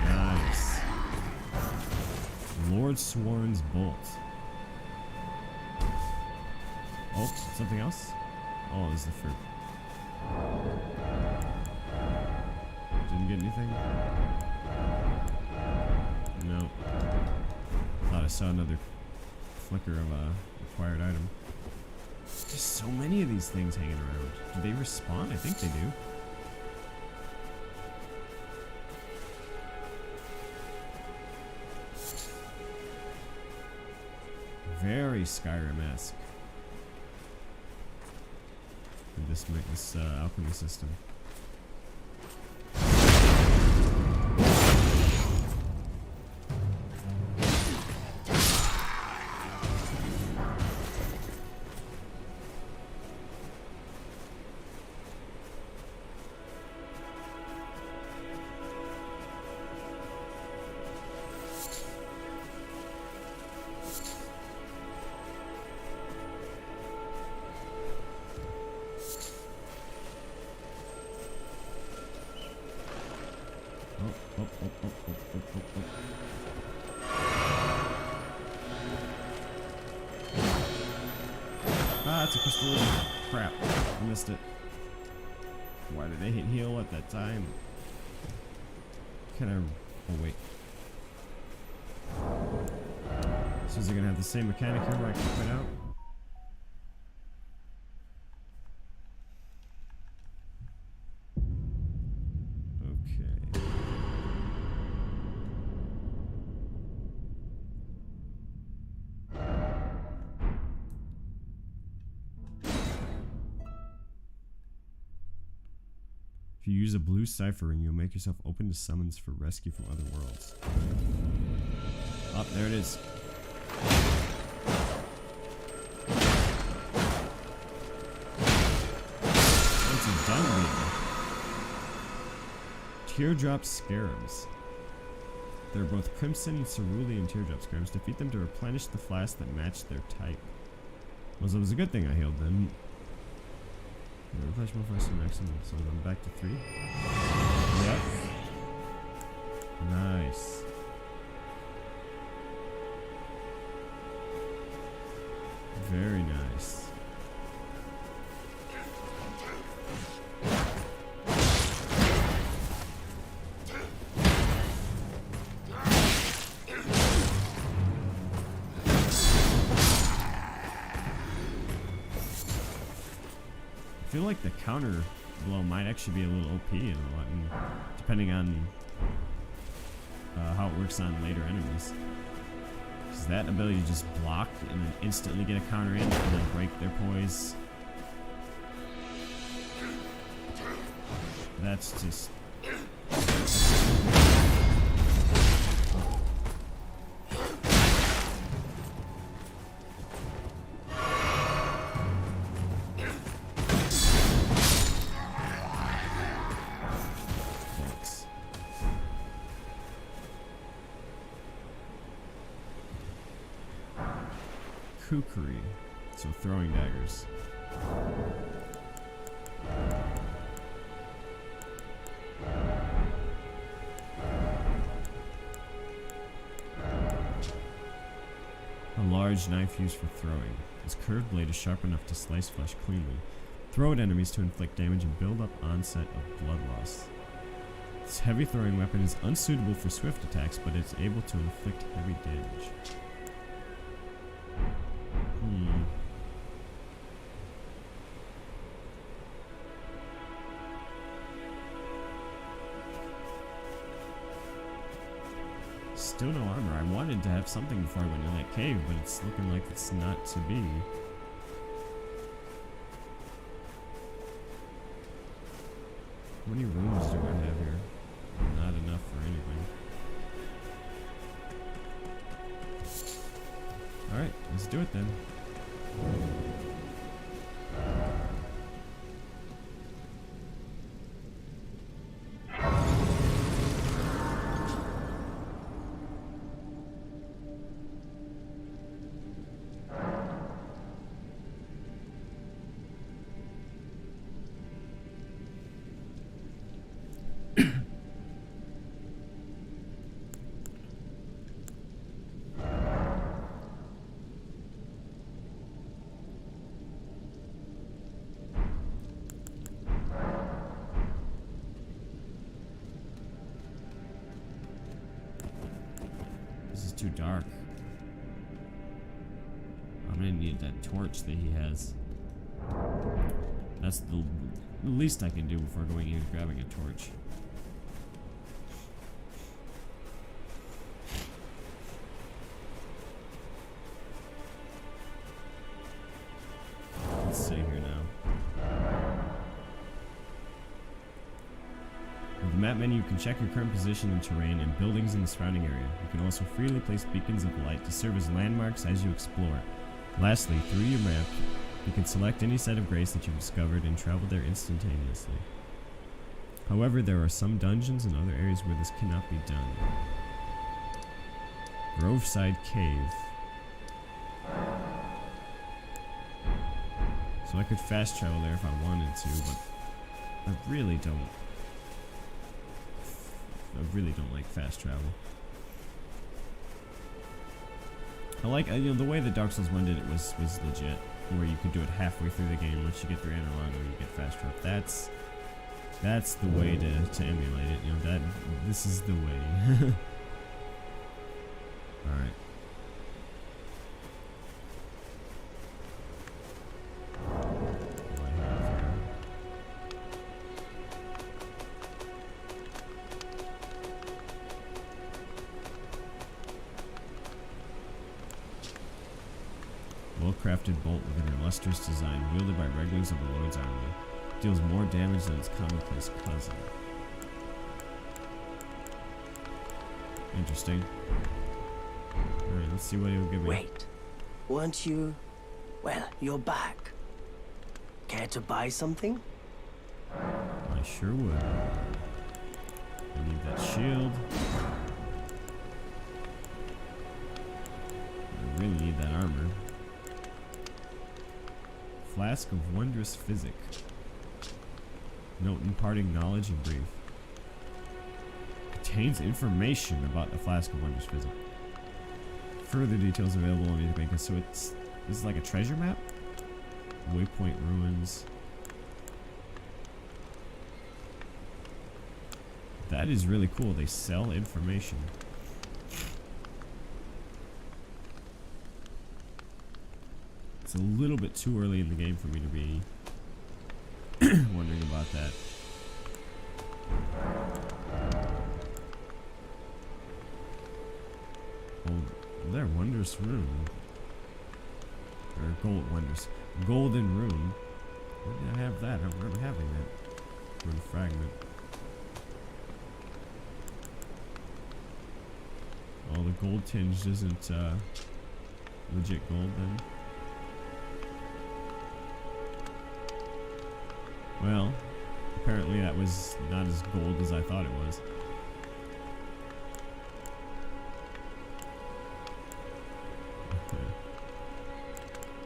Nice. Lord Sworn's Bolt. Oh, something else? Oh, this is the fruit. Didn't get anything? No. Thought I saw another flicker of a acquired item. There's so many of these things hanging around. Do they respawn? I think they do. Very Skyrim-esque. This alchemy system. Ah, it's a crystal. Crap. I missed it. Why did I hit heal at that time? Can I... Oh, wait. So is it gonna have the same mechanic here where I can quit out? Okay. If you use a blue cipher ring, you'll make yourself open to summons for rescue from other worlds. Oh, there it is. It's a dung beetle. Teardrop scarabs. They're both crimson and cerulean teardrop scarabs. Defeat them to replenish the flasks that match their type. Well, so it was a good thing I healed them. Replenish more flasks to maximum, so I'm back to 3. Yep. Nice. Very nice. I feel like the counter blow might actually be a little OP in a lot, depending on how it works on later enemies. Because that ability to just block and then instantly get a counter in and then break their poise. That's just... Kukri, so throwing daggers. A large knife used for throwing. Its curved blade is sharp enough to slice flesh cleanly. Throw at enemies to inflict damage and build up onset of blood loss. This heavy throwing weapon is unsuitable for swift attacks, but it's able to inflict heavy damage. Still no armor. I wanted to have something before I went in that cave, but it's looking like it's not to be. How many rooms do I have here? Not enough for anything. Alright, let's do it then. too dark. I'm gonna need that torch that he has. That's the least I can do before going in and grabbing a torch. Let's see here now. With the map menu, you can check your current position and terrain and buildings in the surrounding area. You can also freely place beacons of light to serve as landmarks as you explore. Lastly, through your map, you can select any site of grace that you've discovered and travel there instantaneously. However, there are some dungeons and other areas where this cannot be done. Groveside Cave. So I could fast travel there if I wanted to, but I really don't like fast travel. I like, the way that Dark Souls 1 did it was legit, where you could do it halfway through the game. Once you get through Anarlago, you get fast travel. That's the way to emulate it. This is the way. All right. Well-crafted bolt with an illustrious design, wielded by regulars of the Lord's army. Deals more damage than its commonplace cousin. Interesting. Alright, let's see what he'll give me. Wait, weren't you... Well, you're back. Care to buy something? I sure would. I need that shield. I really need that armor. Flask of Wondrous Physic. Note imparting knowledge and brief. Contains information about the Flask of Wondrous Physic. Further details available on these bankers. So this is like a treasure map? Waypoint Ruins. That is really cool. They sell information. It's a little bit too early in the game for me to be wondering about that. Oh, there, Wondrous Rune. Or Golden Rune. Where did I have that? I don't remember having that. Rune Fragment. Oh, the gold tinged isn't legit gold then. Well, apparently that was not as gold as I thought it was.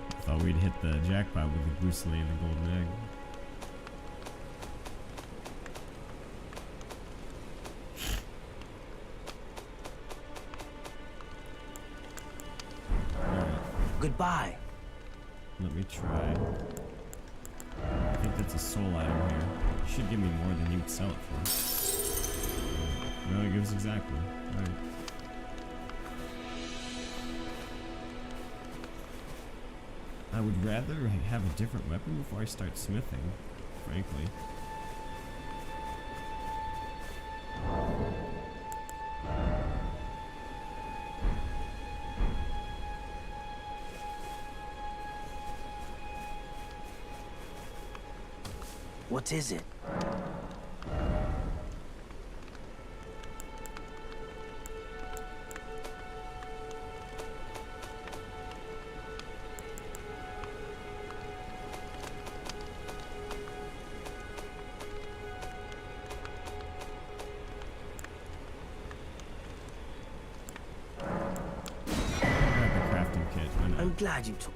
I thought we'd hit the jackpot with the Bruce Lee and the golden egg. Alright, Goodbye. let me try. I think that's a soul item here. You should give me more than you would sell it for. No, it gives exactly. Alright. I would rather have a different weapon before I start smithing, frankly. What is it? Grab the crafting kit. Why not? I'm glad you took...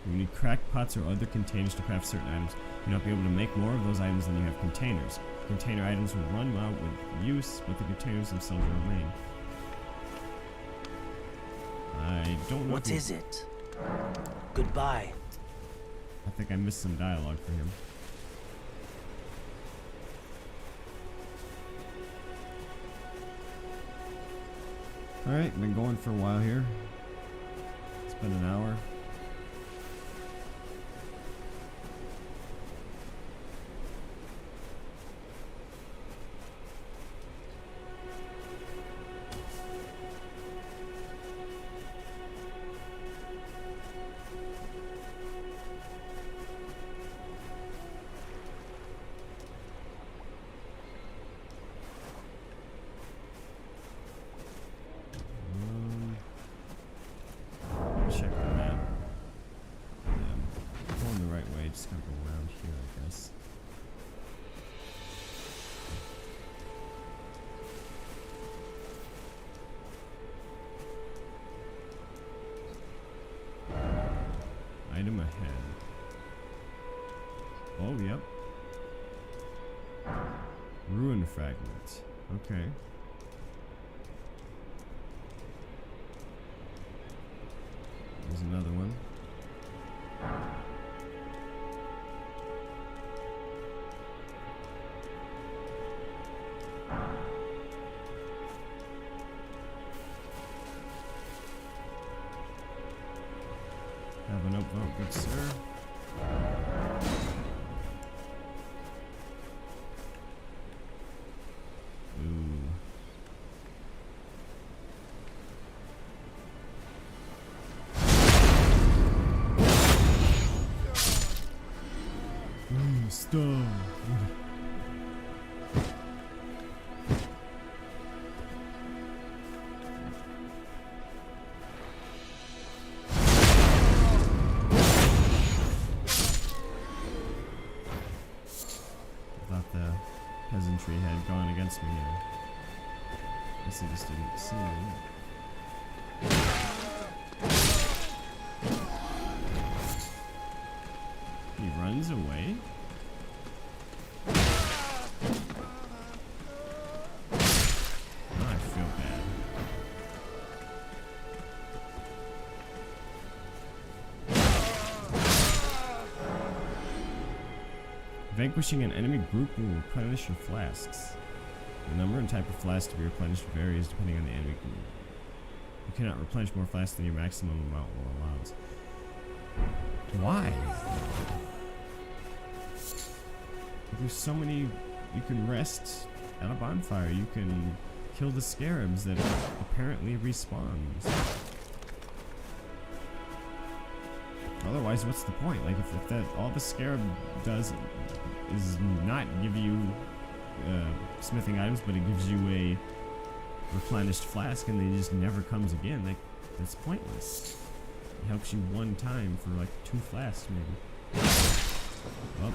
You need cracked pots or other containers to craft certain items. You'll not be able to make more of those items than you have containers. Container items will run out with use, but the containers themselves will remain. I don't know. What is it? Goodbye. I think I missed some dialogue for him. Alright, been going for a while here. It's been an hour. Check the map. Yeah, I'm going the right way, just gonna go around here, I guess. Item ahead. Oh, yep. Ruin fragment. Okay. There's another one. Have an upvote, good sir. Ooh. Stop. I thought the peasantry had gone against me here. Guess they just didn't see me. He runs away? Now I feel bad. Vanquishing an enemy group will replenish your flasks. The number and type of flask to be replenished varies depending on the enemy group. You cannot replenish more flasks than your maximum amount will allows. Why? There's so many. You can rest at a bonfire. You can kill the scarabs that apparently respawns. Otherwise, what's the point? Like, if that all the scarab does is not give you smithing items, but it gives you a replenished flask, and it just never comes again. Like, that's pointless. It helps you one time for like 2 flasks, maybe. Well.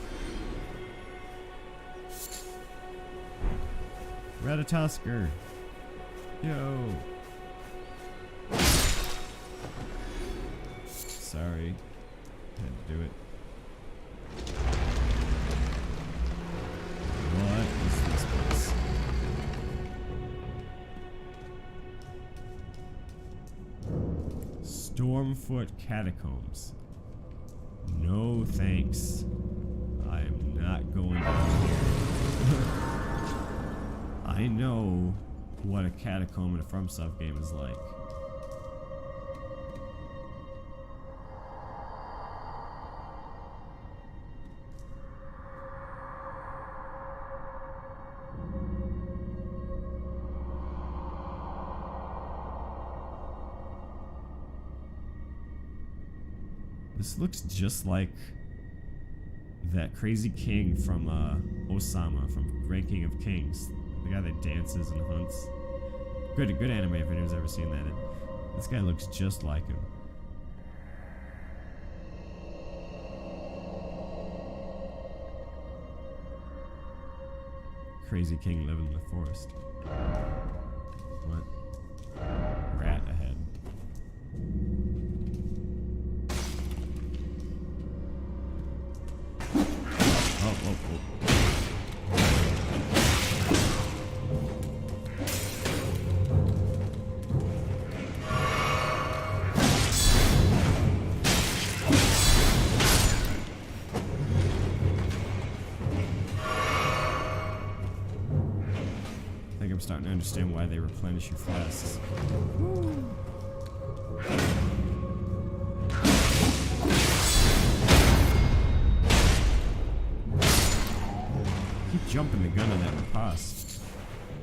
Ratatosker. Yo. Sorry. Had to do it. What is this place? Stormfoot Catacombs. No thanks. I am not going down here. I know what a catacomb in a FromSoft game is like. This looks just like that crazy king from Osama from Great King of Kings. The guy that dances and hunts. Good anime if anyone's ever seen that. This guy looks just like him. Crazy king living in the forest. What? Rat ahead. Oh. I understand why they replenish your flasks. Keep jumping the gun on that riposte.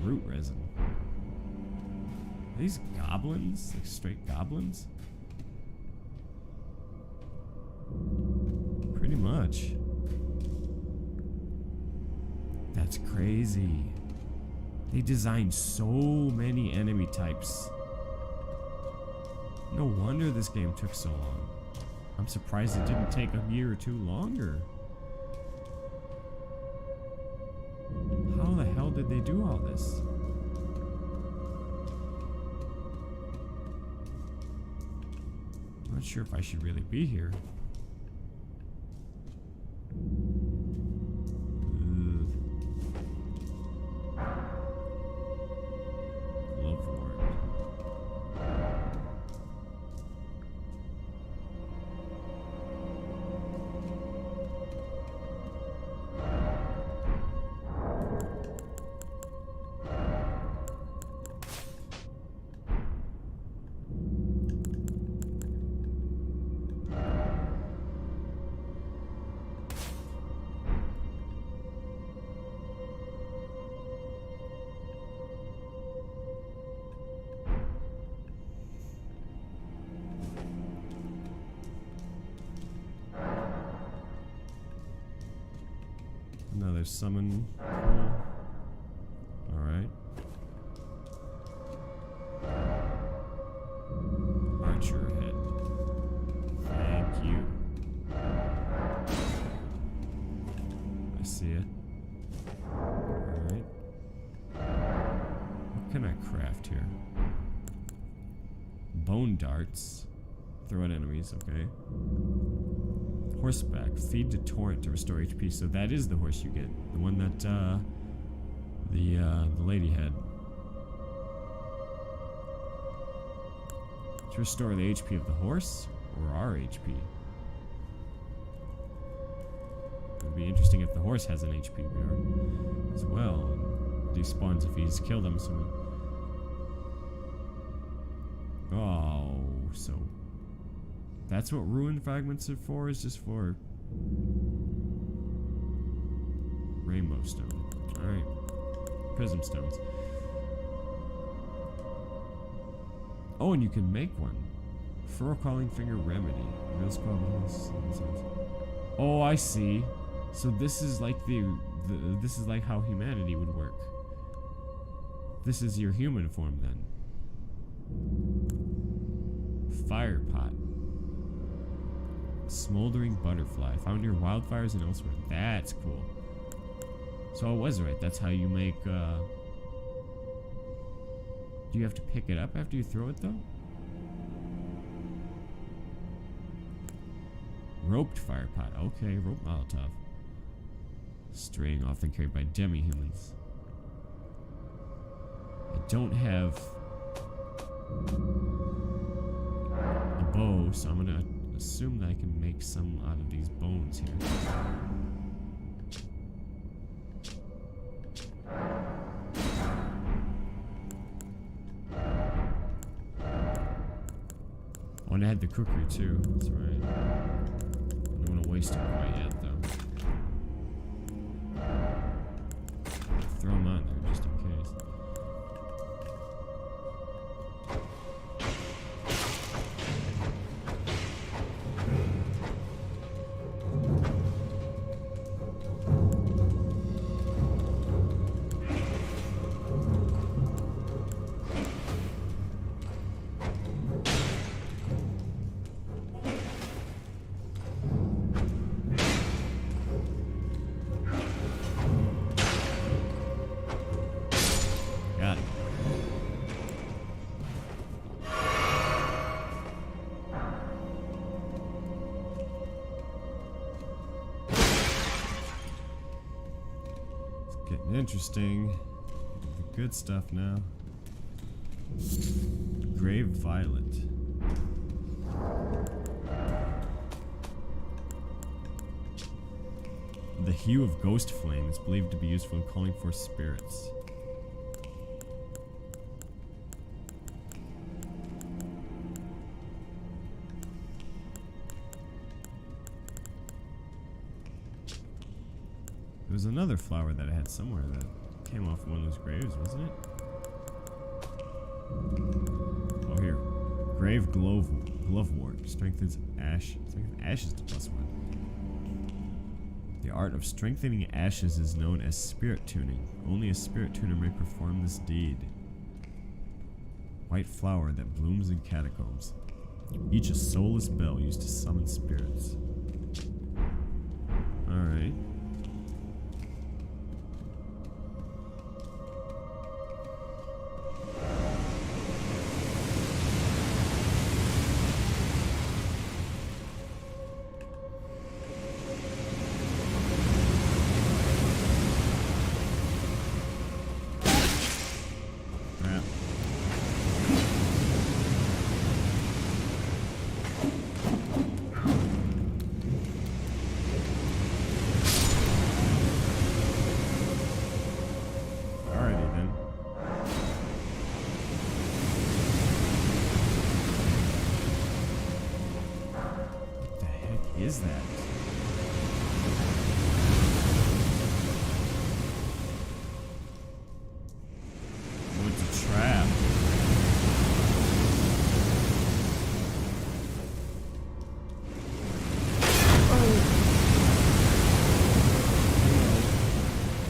Root resin. Are these goblins? Like straight goblins? Pretty much. That's crazy. They designed so many enemy types. No wonder this game took so long. I'm surprised it didn't take a year or two longer. How the hell did they do all this? I'm not sure if I should really be here. Another summon pool. Alright. Archer head. Thank you. I see it. Alright. What can I craft here? Bone darts. Throw at enemies, okay. Horseback. Feed to torrent to restore HP. So that is the horse you get. The one that the lady had. To restore the HP of the horse or our HP. It would be interesting if the horse has an HP bar as well. And despawns if he's killed him. Oh, so that's what ruined fragments are for, is just for rainbow stone. Alright. Prism stones. Oh, and you can make one. Fur calling finger remedy. Real squabbles. Oh, I see. So this is like this is like how humanity would work. This is your human form then. Fire pot. Smoldering butterfly. Found near wildfires and elsewhere. That's cool. So I was right. That's how you make, Do you have to pick it up after you throw it, though? Roped fire pot. Okay, rope Molotov. String often carried by demi-humans. I don't have a bow, so I'm gonna assume that I can make some out of these bones here. Oh, and I had the cookery too. That's right. I don't want to waste it quite yet, though. Throw them on there just in case. Got it. It's getting interesting. The good stuff now. Grave violet. The hue of ghost flame is believed to be useful in calling for spirits. There's another flower that I had somewhere that came off one of those graves, wasn't it? Oh, here. Grave Glovewort. Strengthens ashes to +1. The art of strengthening ashes is known as spirit tuning. Only a spirit tuner may perform this deed. White flower that blooms in catacombs. Each a soulless bell used to summon spirits. Alright. Is that? Oh, it's a trap.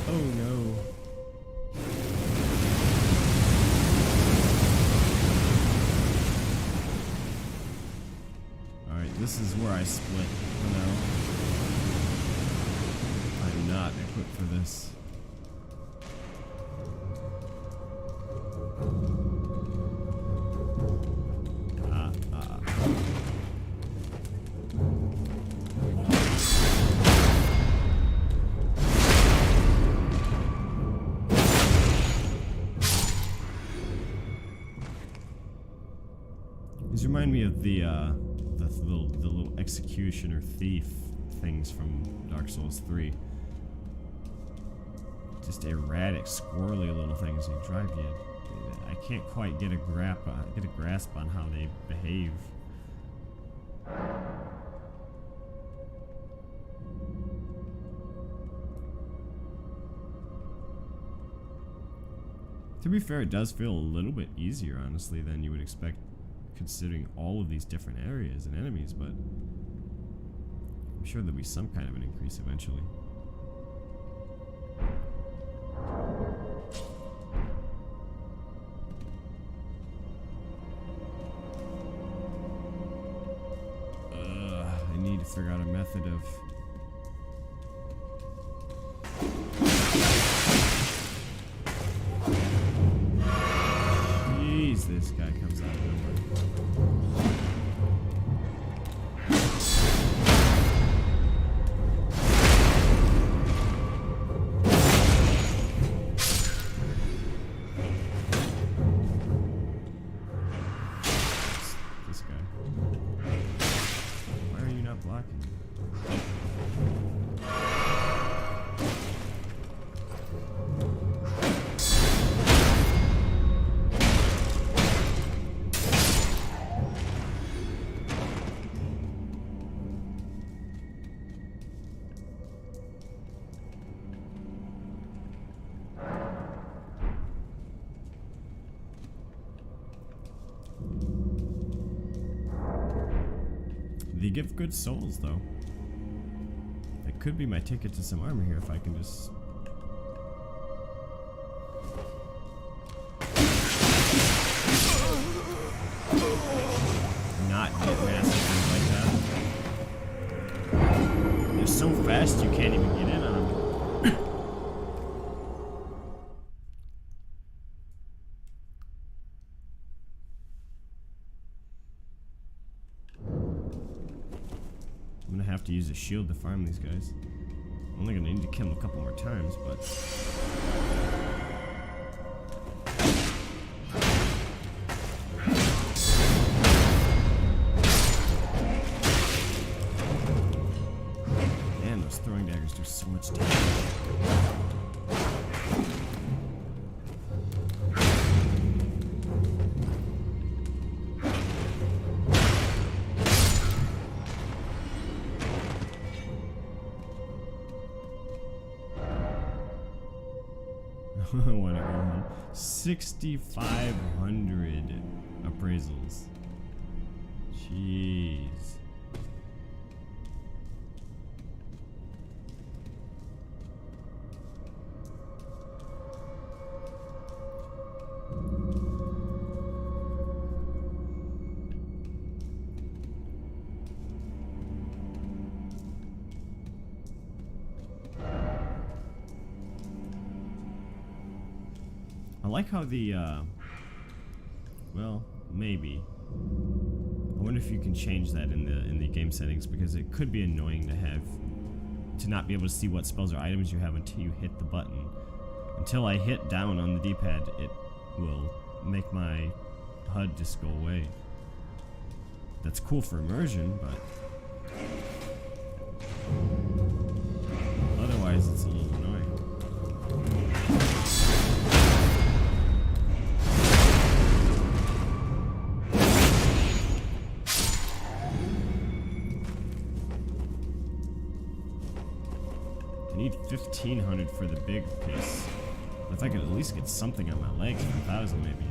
Oh no. Alright, this is where I split. No. I'm not equipped for this. These remind me of the little executioner thief things from Dark Souls 3. Just erratic, squirrely little things that drive you. I can't quite get a grasp on how they behave. To be fair, it does feel a little bit easier, honestly, than you would expect, considering all of these different areas and enemies, but I'm sure there'll be some kind of an increase eventually. I need to figure out a method of... Jeez, this guy comes out of nowhere. This guy. Why are you not blocking? They give good souls, though. That could be my ticket to some armor here if I can just... not get massive things like that. They're so fast you can't even get in on them. I'm gonna have to use a shield to farm these guys. I'm only gonna need to kill them a couple more times, but... Man, those throwing daggers do so much damage. wanna go home. 6,500 appraisals. Jeez. I like how the, well, maybe. I wonder if you can change that in the game settings, because it could be annoying to not be able to see what spells or items you have until you hit the button. Until I hit down on the D-pad, it will make my HUD just go away. That's cool for immersion, but otherwise it's a little annoying. I need 1,500 for the big piece. If I could at least get something on my legs, 1,000 maybe.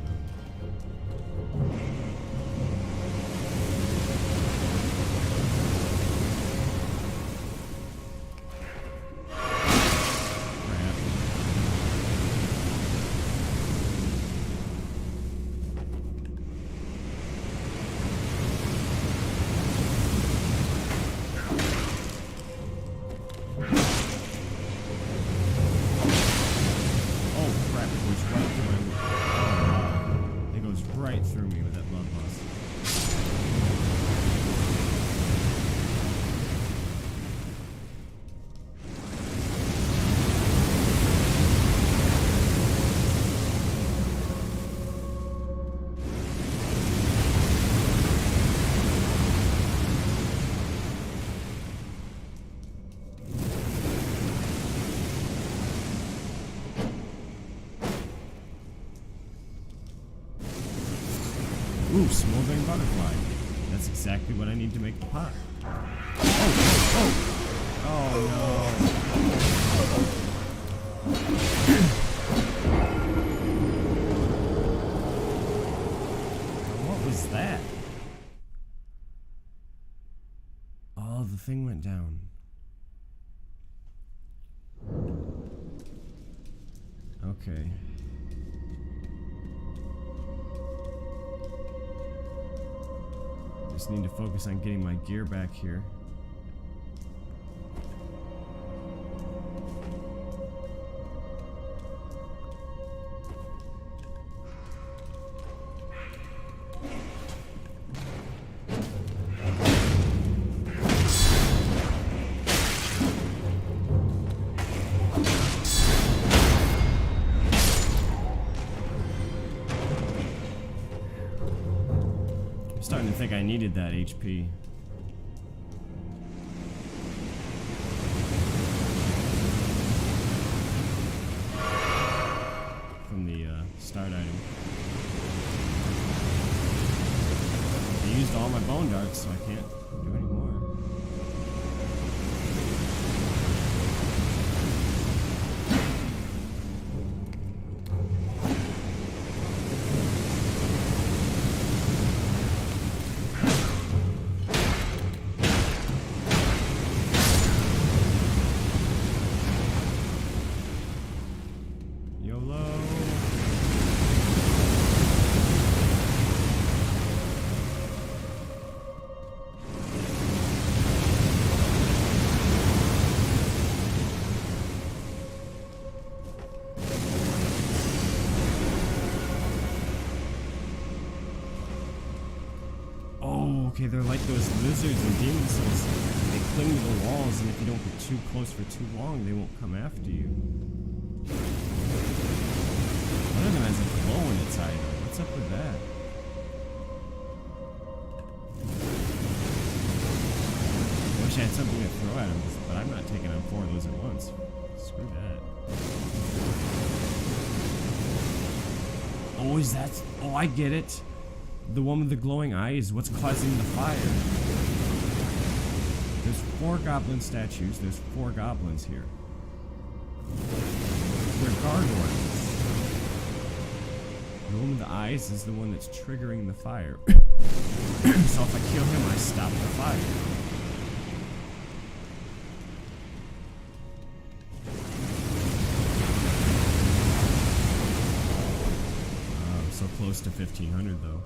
Right through me with that blood loss. Ooh, smoldering butterfly. That's exactly what I need to make the pot. Oh no. What was that? Oh, the thing went down. Okay. Just need to focus on getting my gear back here. I'm starting to think I needed that HP. From the start item. I used all my bone darts, so I can't do any more. YOLO. Oh, okay, they're like those lizards and demon souls. They cling to the walls, and if you don't get too close for too long, they won't come after you. One of them has a glow in its eye, though. What's up with that? I wish I had something to throw at him, but I'm not taking on 4 of those at once. Screw that. Oh, is that? Oh, I get it. The one with the glowing eye is what's causing the fire. There's 4 goblin statues. There's 4 goblins here. They're gargoyles. The one with the eyes is the one that's triggering the fire. So if I kill him, I stop the fire. So close to 1500 though.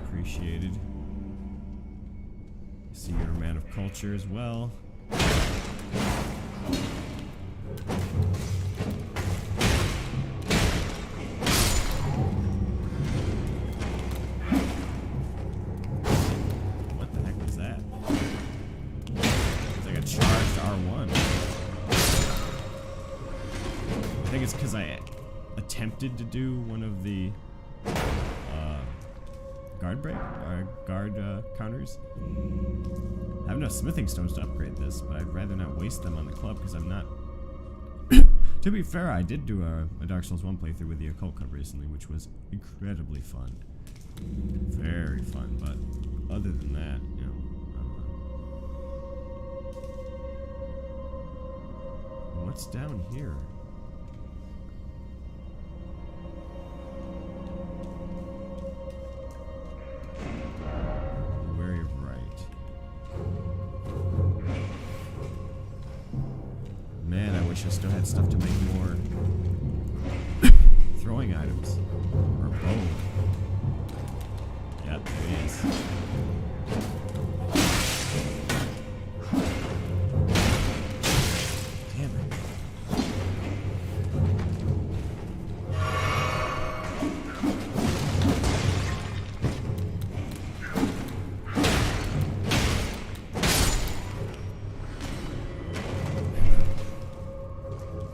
Appreciated. See your amount of culture as well. What the heck was that? It's like a charged R1. I think it's because I attempted to do one of the guard counters. I have enough smithing stones to upgrade this, but I'd rather not waste them on the club because I'm not. To be fair, I did do a Dark Souls 1 playthrough with the Occult Club recently, which was incredibly fun. Very fun, but other than that, you know, I don't know. What's down here? Very right. Man, I wish I still had stuff to make more throwing items. Or bow. Yep, there he is. Damn it.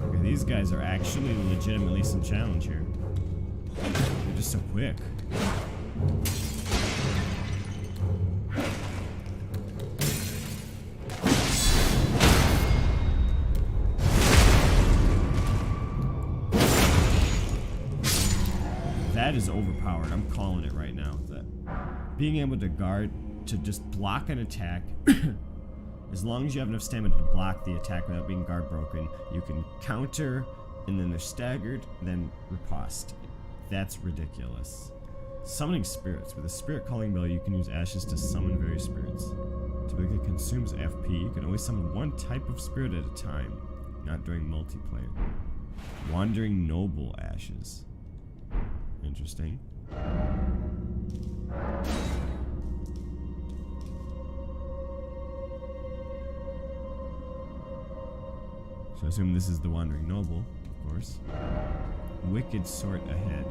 Okay, these guys are actually legitimately some challenge here. They're just so quick. That is overpowered. I'm calling it right now. That being able to guard, to just block an attack, as long as you have enough stamina to block the attack without being guard broken, you can counter, and then they're staggered, then riposte. That's ridiculous. Summoning spirits. With a spirit calling bell, you can use ashes to summon various spirits. Typically consumes FP. You can only summon one type of spirit at a time, not during multiplayer. Wandering Noble ashes. Interesting. So I assume this is the Wandering Noble, of course. Wicked sort ahead.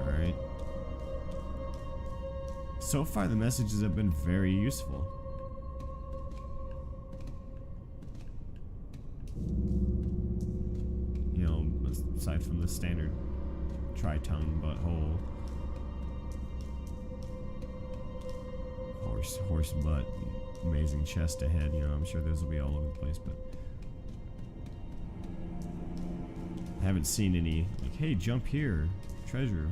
Alright. So far the messages have been very useful. You know, aside from the standard tri-tongue, butthole, horse butt, amazing chest ahead, you know, I'm sure those will be all over the place, but I haven't seen any, like, hey, jump here, treasure.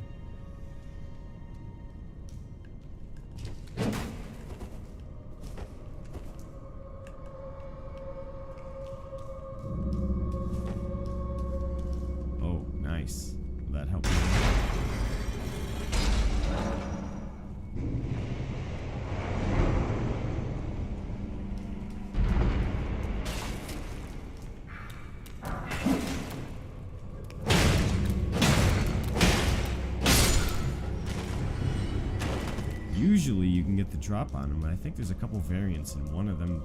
Oh, nice. Will that help me? Usually you can get the drop on them, but I think there's a couple variants, and one of them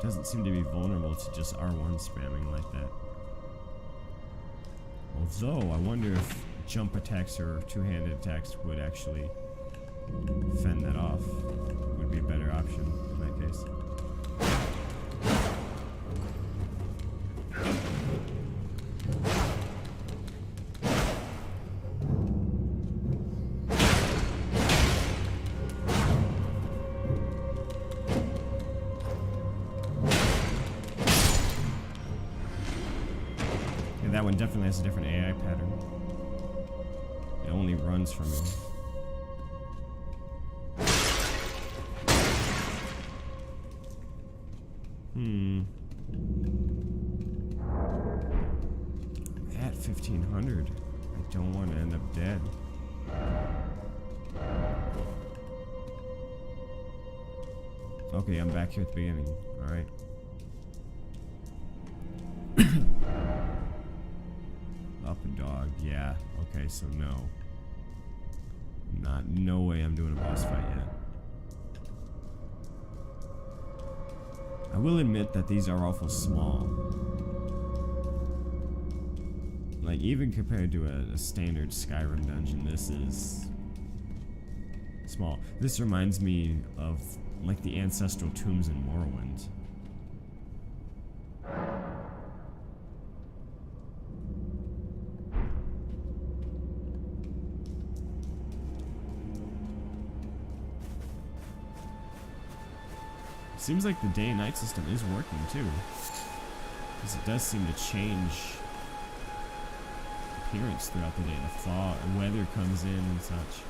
doesn't seem to be vulnerable to just R1 spamming like that. Although, I wonder if jump attacks or two-handed attacks would actually fend that off. Would be a better option in that case. That one definitely has a different AI pattern. It only runs from you. At 1500. I don't want to end up dead. Okay, I'm back here at the beginning. Alright. Up a dog, yeah. Okay, so no. No way I'm doing a boss fight yet. I will admit that these are awful small. Like, even compared to a standard Skyrim dungeon, this is small. This reminds me of, like, the ancestral tombs in Morrowind. Seems like the day and night system is working too, because it does seem to change appearance throughout the day. The fog, the weather comes in and such.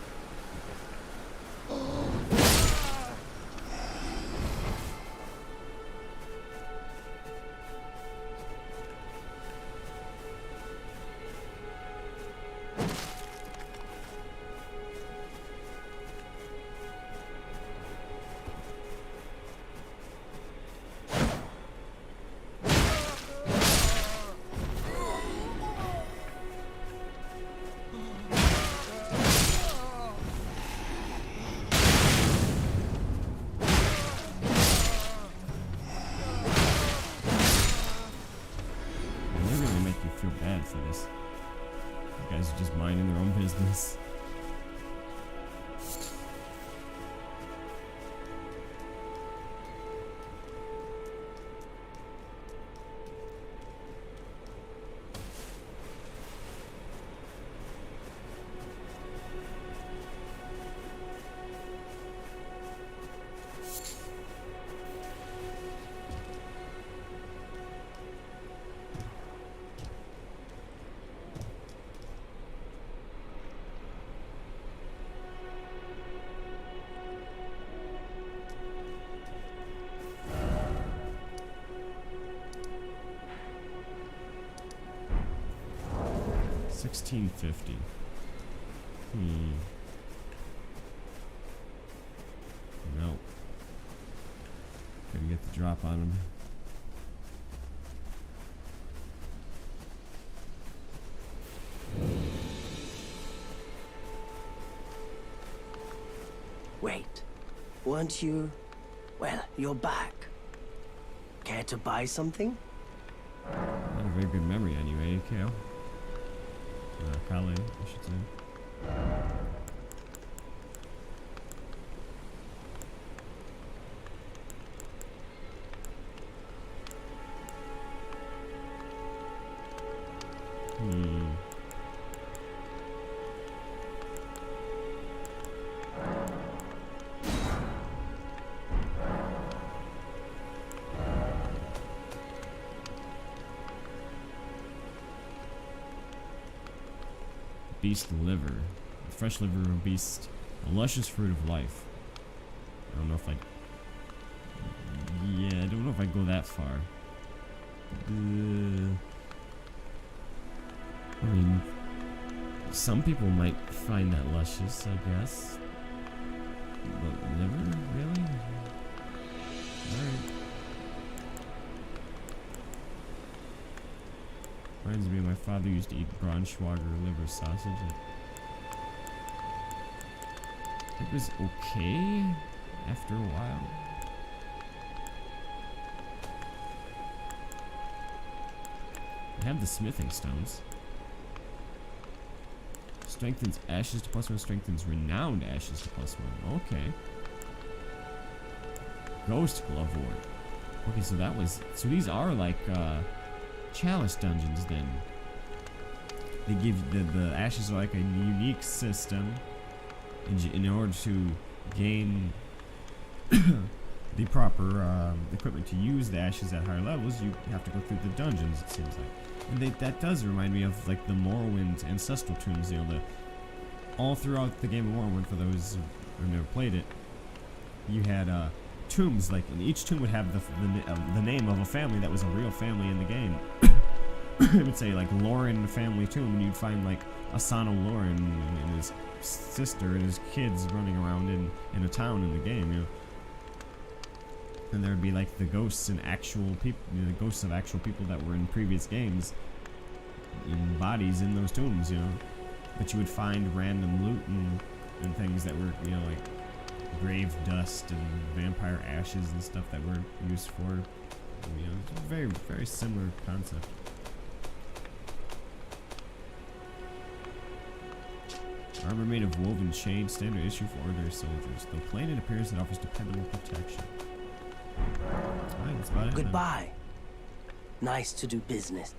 Feel bad for this. You guys are just minding their own business. $16.50. Nope. Gotta get the drop on him. Wait, weren't you? Well, you're back. Care to buy something? Not a very good memory anyway, Kale. Kale, I should say. Beast liver. The fresh liver of a beast. A luscious fruit of life. I don't know if I... Yeah, I don't know if I go that far. I mean... Some people might find that luscious, I guess. But liver? Really? Alright. Reminds me, my father used to eat Braunschweiger liver sausage. It was okay after a while. I have the smithing stones. Strengthens ashes to +1, strengthens renowned ashes to +1. Okay. Ghost glove ward. Okay, so that was... So these are like, Chalice dungeons then. They give the ashes are like a unique system. In order to gain the proper equipment to use the ashes at higher levels, you have to go through the dungeons, it seems like. And that does remind me of like the Morrowind ancestral tombs, you know, all throughout the game of Morrowind, for those who have never played it, you had tombs, like, and each tomb would have the name of a family that was a real family in the game. It would say, like, Lauren family tomb, and you'd find, like, Asano Lauren and his sister and his kids running around in a town in the game, you know. And there would be, like, the ghosts and actual people, you know, the ghosts of actual people that were in previous games, in bodies in those tombs, you know. But you would find random loot and things that were, you know, like grave dust and vampire ashes and stuff that were used for, you know, it's a very, very similar concept. Armor made of woven chain, standard issue for ordinary soldiers. Though plain in appearance, it offers dependable protection. Alright, that's about it. Goodbye. Nice to do business.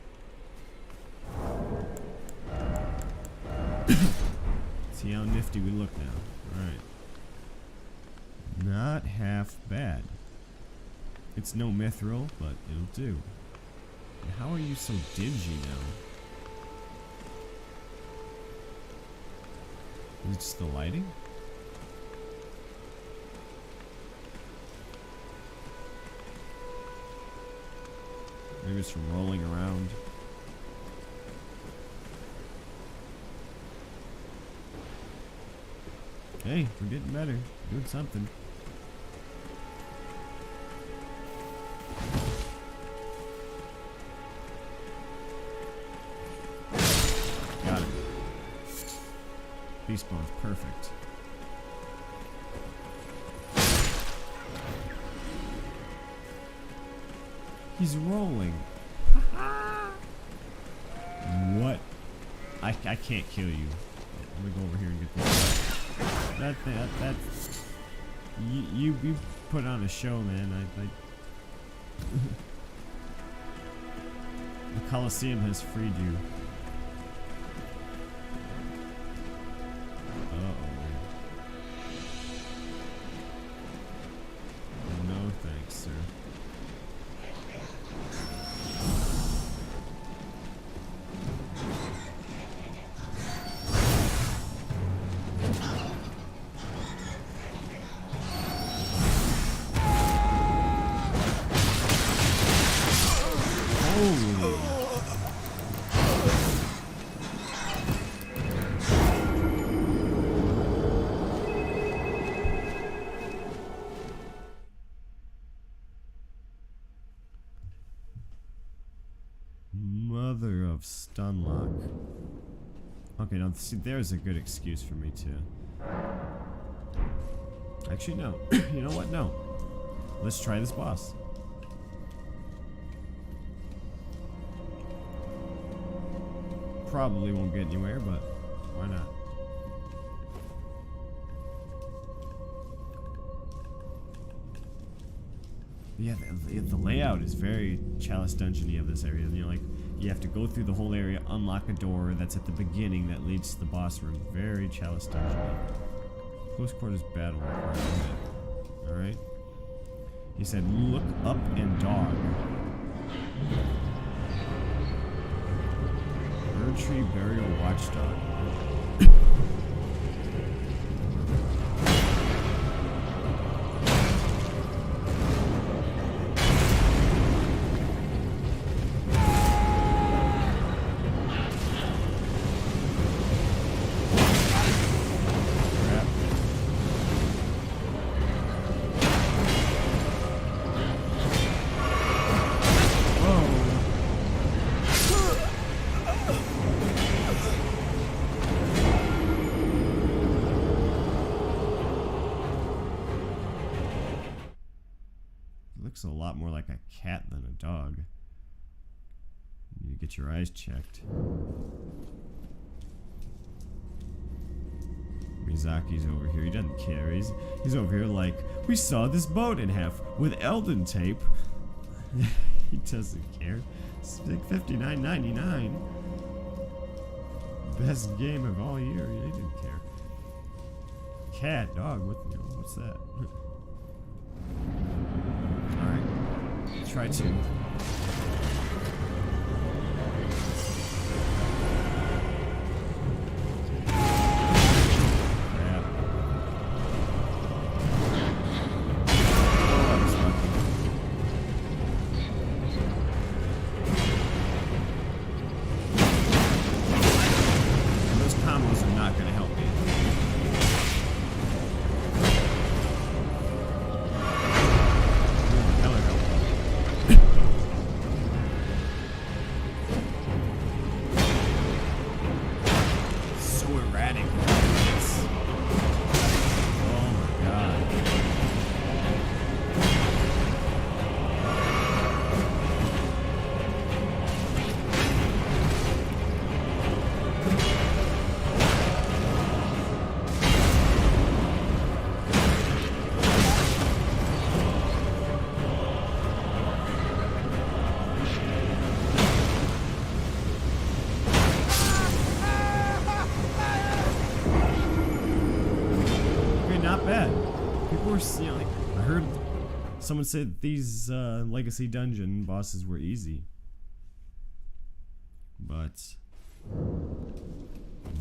See how nifty we look now. Alright. Not half bad. It's no mithril, but it'll do. And how are you so dingy now? Is it just the lighting? Maybe it's from rolling around. Hey, we're getting better. Doing something. Got it. Beast bone's perfect. He's rolling. What? I can't kill you. Let me go over here and get this. That you put on a show, man. The Colosseum has freed you. No thanks, sir. Mother of Stunlock. Okay, now see, there's a good excuse for me to... Actually, no. You know what? No. Let's try this boss. Probably won't get anywhere, but why not? Yeah, the layout is very Chalice Dungeon-y of this area. You know, like, you have to go through the whole area, unlock a door that's at the beginning that leads to the boss room. Very Chalice Dungeon-y. Close quarters battle requirement. Alright. He said, look up and dog. Tree Burial Watchdog. Looks a lot more like a cat than a dog. You need to get your eyes checked. Miyazaki's over here. He doesn't care. He's over here like, we saw this boat in half with Elden tape. He doesn't care. It's like $59.99. Best game of all year. He didn't care. Cat, dog, what's that? Alright. Try to. dramatic moments. Oh my god. Not bad. People were, you know, like, I heard someone say that these legacy dungeon bosses were easy, but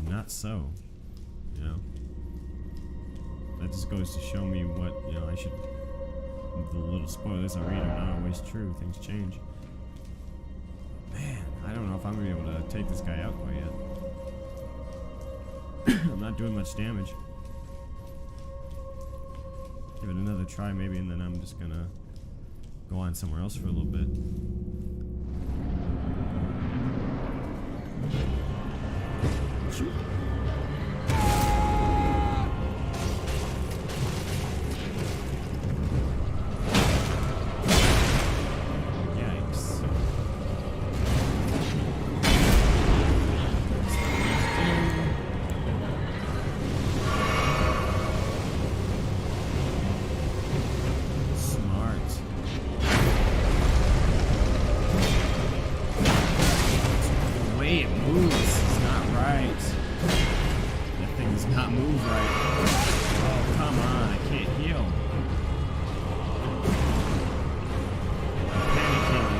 not so. You know, that just goes to show me what, you know, I should. The little spoilers I read are not always true. Things change. Man, I don't know if I'm gonna be able to take this guy out quite yet. I'm not doing much damage. Give it another try maybe, and then I'm just gonna go on somewhere else for a little bit. Shoot. Yikes. It moves. It's not right. That thing does not move right. Oh, come on. I can't heal. I'm panicking.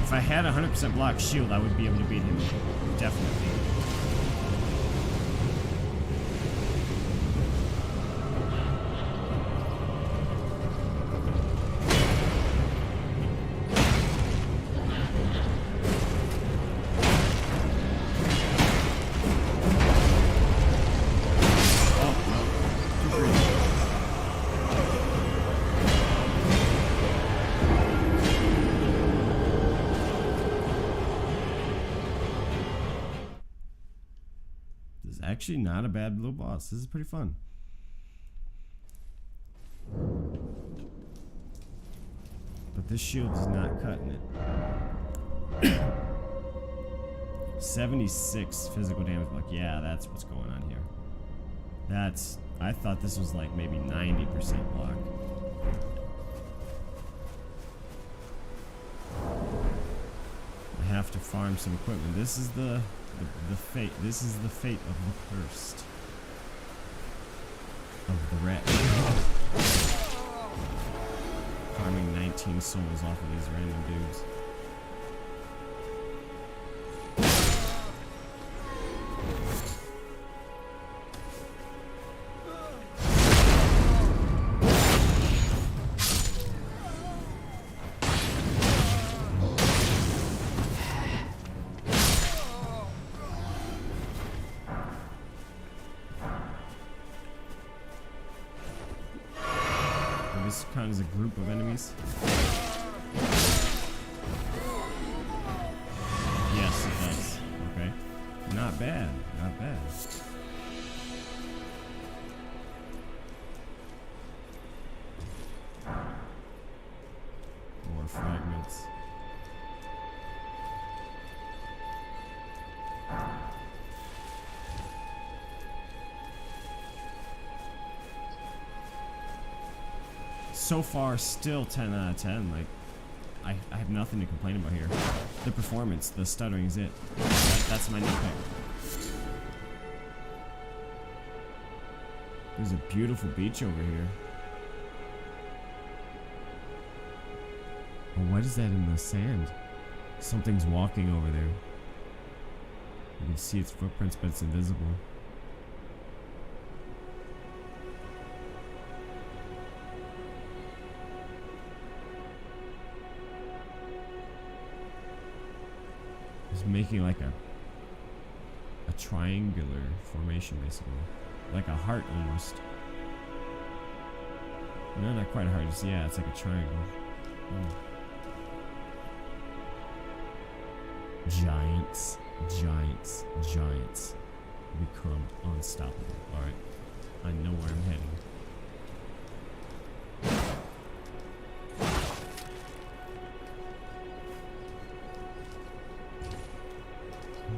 If I had 100% block shield, I would be able to beat him. Definitely. Actually not a bad little boss. This is pretty fun. But this shield is not cutting it. 76 physical damage block. Yeah, that's what's going on here. That's... I thought this was like maybe 90% block. I have to farm some equipment. This is the fate. This is the fate of the cursed. Of the rat. Farming 19 souls off of these random dudes. This count as a group of enemies? Yes, it does. Okay. Not bad. Not bad. More fragments. So far, still 10 out of 10. Like, I have nothing to complain about here. The performance, the stuttering is it. That's my nitpick. There's a beautiful beach over here. Oh, what is that in the sand? Something's walking over there. You can see its footprints, but it's invisible. It's making like a triangular formation, basically. Like a heart, almost. No, not quite a heart. It's, yeah, it's like a triangle. Giants, giants, giants become unstoppable. Alright, I know where I'm heading.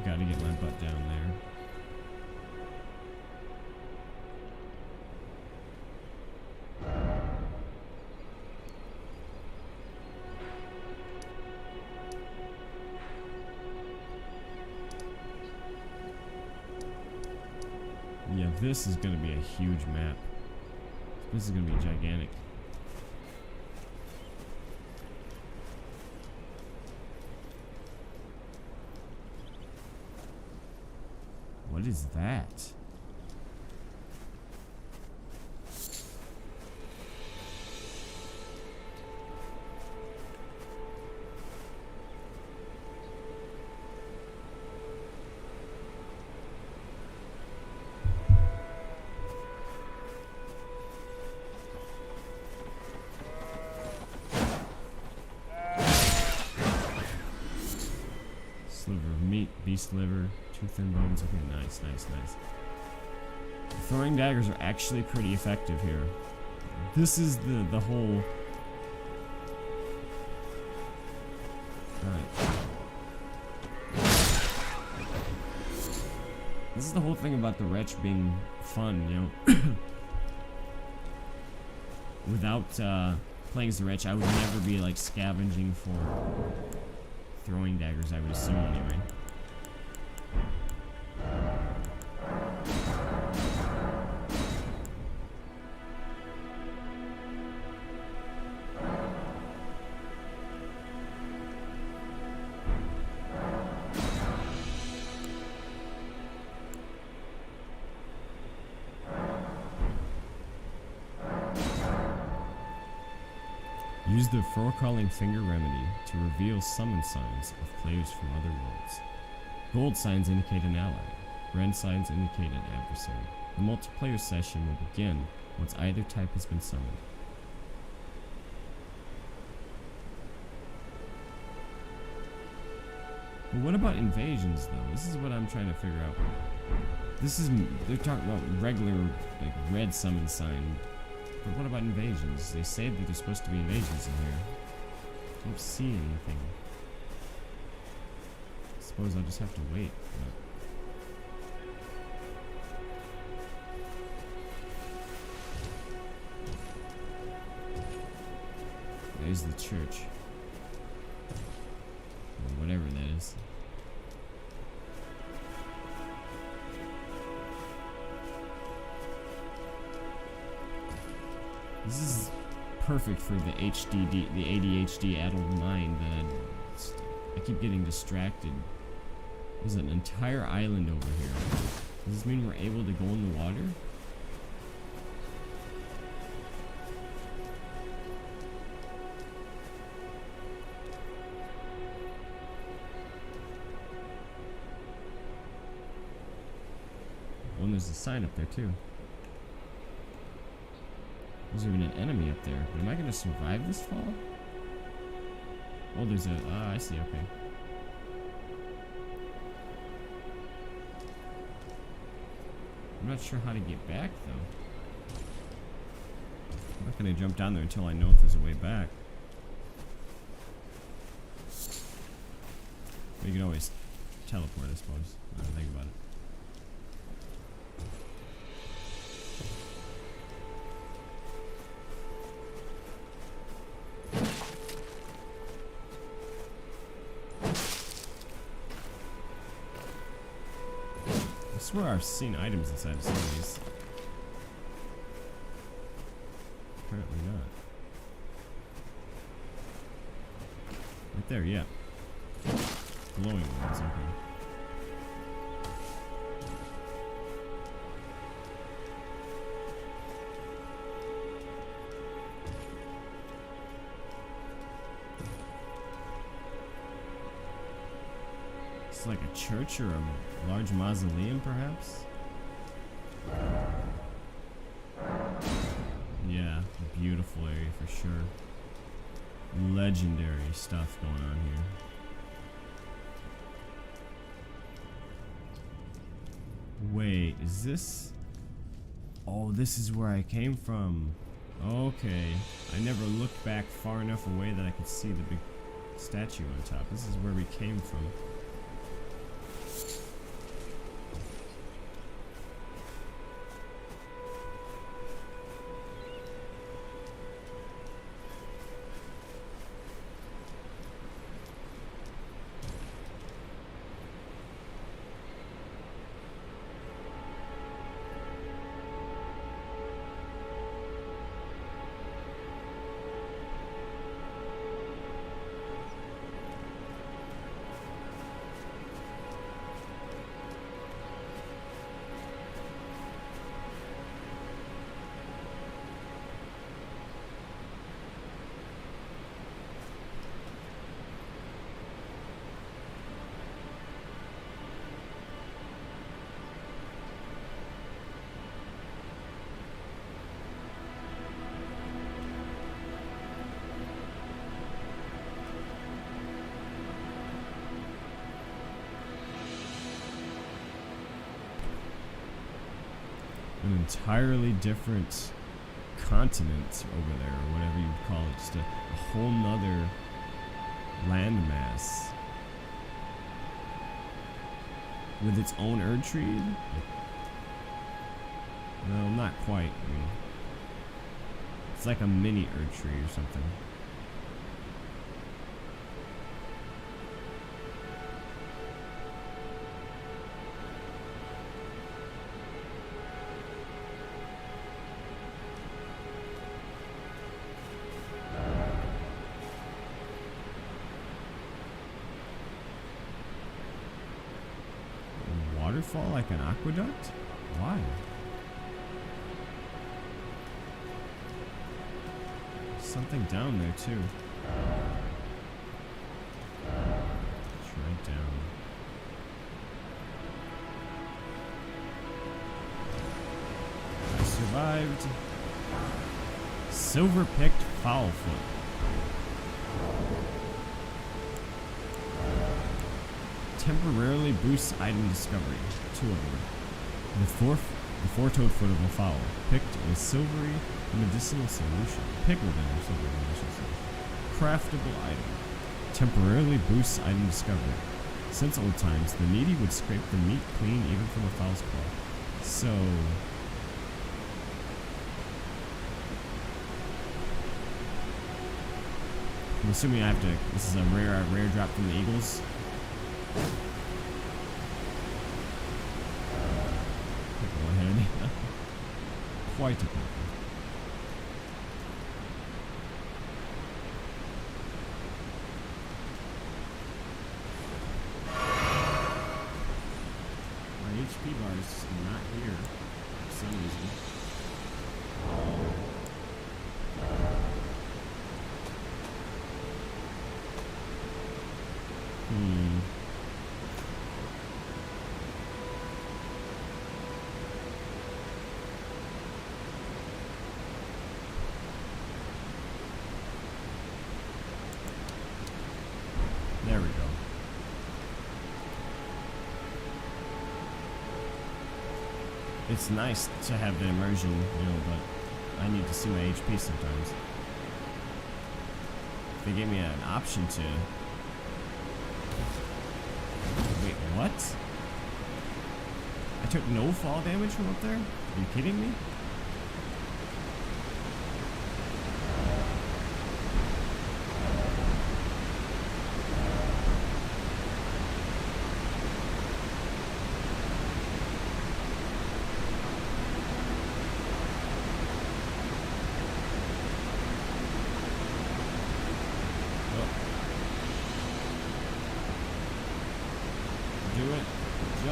Gotta get my butt down there. Yeah, this is gonna be a huge map. This is gonna be gigantic. What is that? Sliver of meat, beast liver, tooth and bones. Okay, nice, nice, nice. Throwing daggers are actually pretty effective here. This is the whole... Alright. This is the whole thing about the Wretch being fun, you know? Without playing as the Wretch, I would never be like scavenging for throwing daggers, I would assume, anyway. Use the forecalling finger remedy to reveal summon signs of players from other worlds. Gold signs indicate an ally. Red signs indicate an adversary. The multiplayer session will begin once either type has been summoned. But what about invasions, though? This is what I'm trying to figure out. They're talking about regular, like, red summon sign. But what about invasions? They say that there's supposed to be invasions in here. I don't see anything. I suppose I'll just have to wait. There's the church. Or whatever that is. This is perfect for the ADHD addled mind that I keep getting distracted. There's an entire island over here. Does this mean we're able to go in the water? Oh, and there's a sign up there too. There's even an enemy up there. But am I going to survive this fall? Oh, there's a... Ah, I see, okay. I'm not sure how to get back, though. I'm not going to jump down there until I know if there's a way back. But you can always teleport, I suppose. I don't think about it. I swear I've seen items inside of some of these. Apparently not. Right there, yeah. glowing ones, okay. It's like a church or a large mausoleum, perhaps? Yeah, beautiful area for sure. Legendary stuff going on here. Wait, is this? Oh, this is where I came from. Okay. I never looked back far enough away that I could see the big statue on top. This is where we came from. An entirely different continent over there, or whatever you'd call it. Just a whole nother landmass with its own Erdtree. No, not quite. I mean, it's like a mini Erdtree or something. Waterfall like an aqueduct? Why? Something down there too. It's right down. I survived. Silver-picked Foulfoot. Temporarily boosts item discovery. 2 of them. The four-toed foot of a fowl, picked with silvery medicinal solution. Pickled in a silvery medicinal solution. Craftable item. Temporarily boosts item discovery. Since old times, the needy would scrape the meat clean even from a fowl's claw. So... I'm assuming I have to... This is a rare drop from the Eagles. Pickle ahead. Quite a pickle. My HP bar is not here for some reason. There we go. It's nice to have the immersion, you know, but I need to see my HP sometimes. If they gave me an option to... Wait, what? I took no fall damage from up there? Are you kidding me?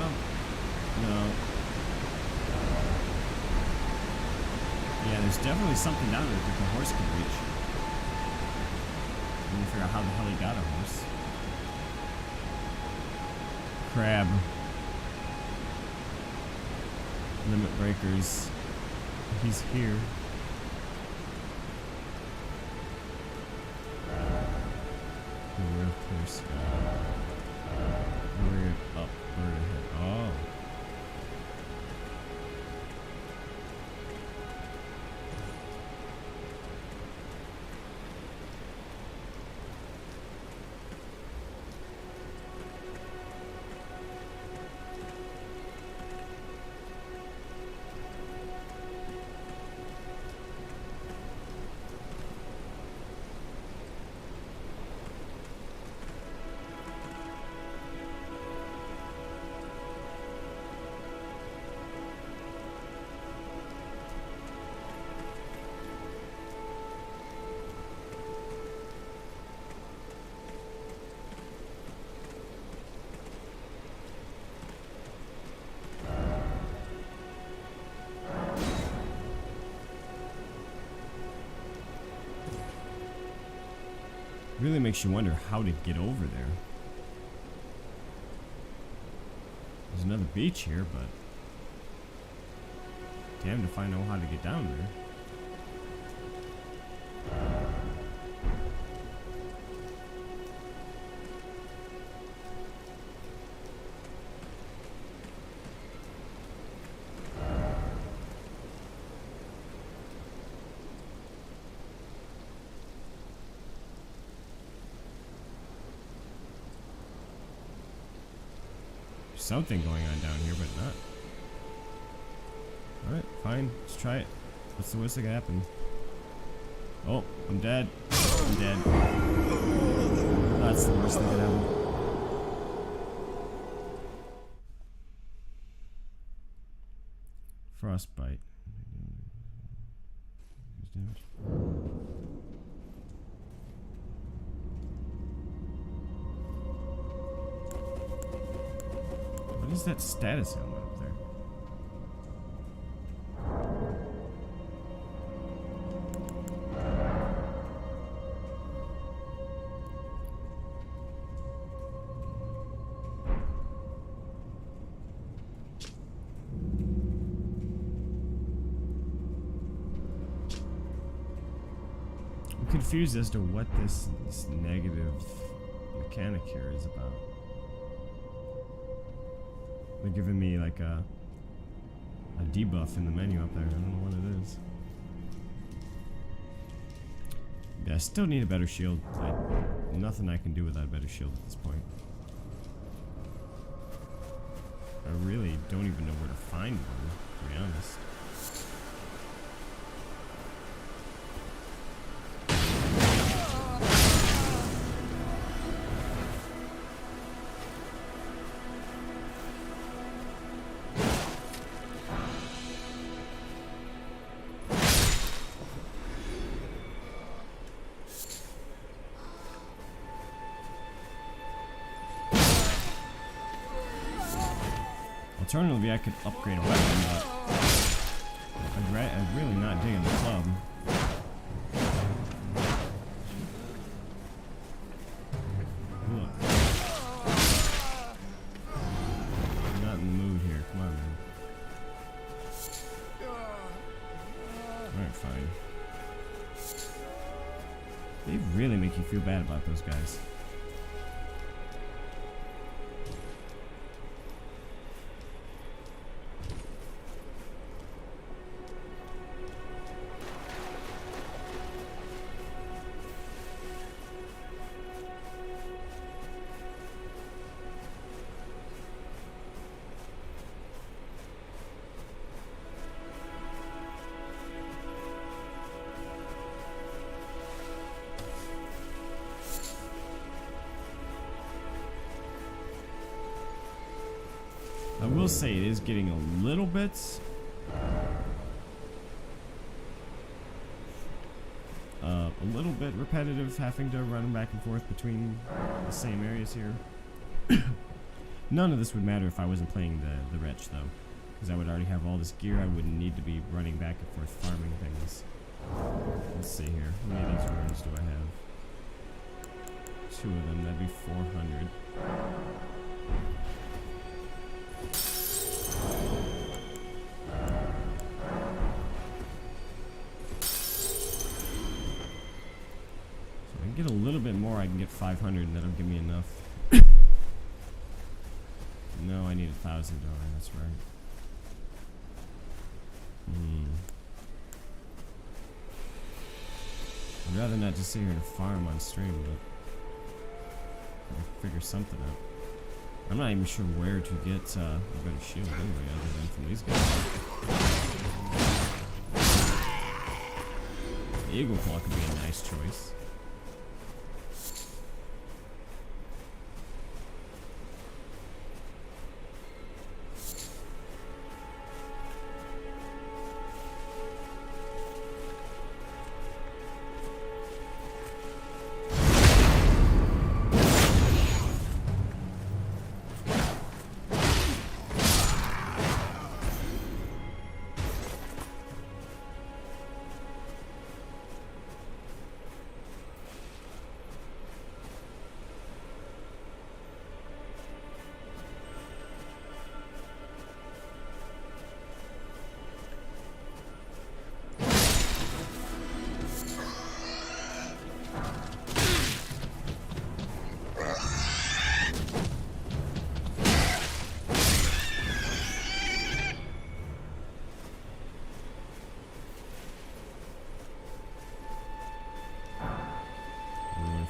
Jump. No. Yeah, there's definitely something down there that the horse can reach. Let me figure out how the hell he got a horse. Crab. Limit breakers. He's here. Real clear sky. We're up. We're ahead. Oh. Really makes you wonder how to get over there. There's another beach here, but damned if I know how to get down there. Something going on down here, but not. Alright, fine. Let's try it. What's the worst that can happen? Oh, I'm dead. I'm dead. That's the worst that can happen. Frostbite. Damage. What is that status helmet up there? I'm confused as to what this negative mechanic here is about. They're giving me like a debuff in the menu up there. I don't know what it is. Yeah, I still need a better shield. Nothing I can do without a better shield at this point. I really don't even know where to find one, to be honest. Alternatively, I could upgrade a weapon, but I'd really not digging the club. Look. I'm not in the mood here. Come on, man. Alright, fine. They really make you feel bad about those guys. I will say it is getting a little bit repetitive, having to run back and forth between the same areas here. None of this would matter if I wasn't playing the Wretch, though. Because I would already have all this gear. I wouldn't need to be running back and forth farming things. Let's see here. How many of these runes do I have? 2 of them. That'd be 400. So I can get a little bit more. I can get 500, and that'll give me enough. No, I need 1,000. Alright, that's right. I'd rather not just sit here and farm on stream, but I'll figure something out. I'm not even sure where to get a better shield anyway, other than from these guys. The Eagle Claw could be a nice choice.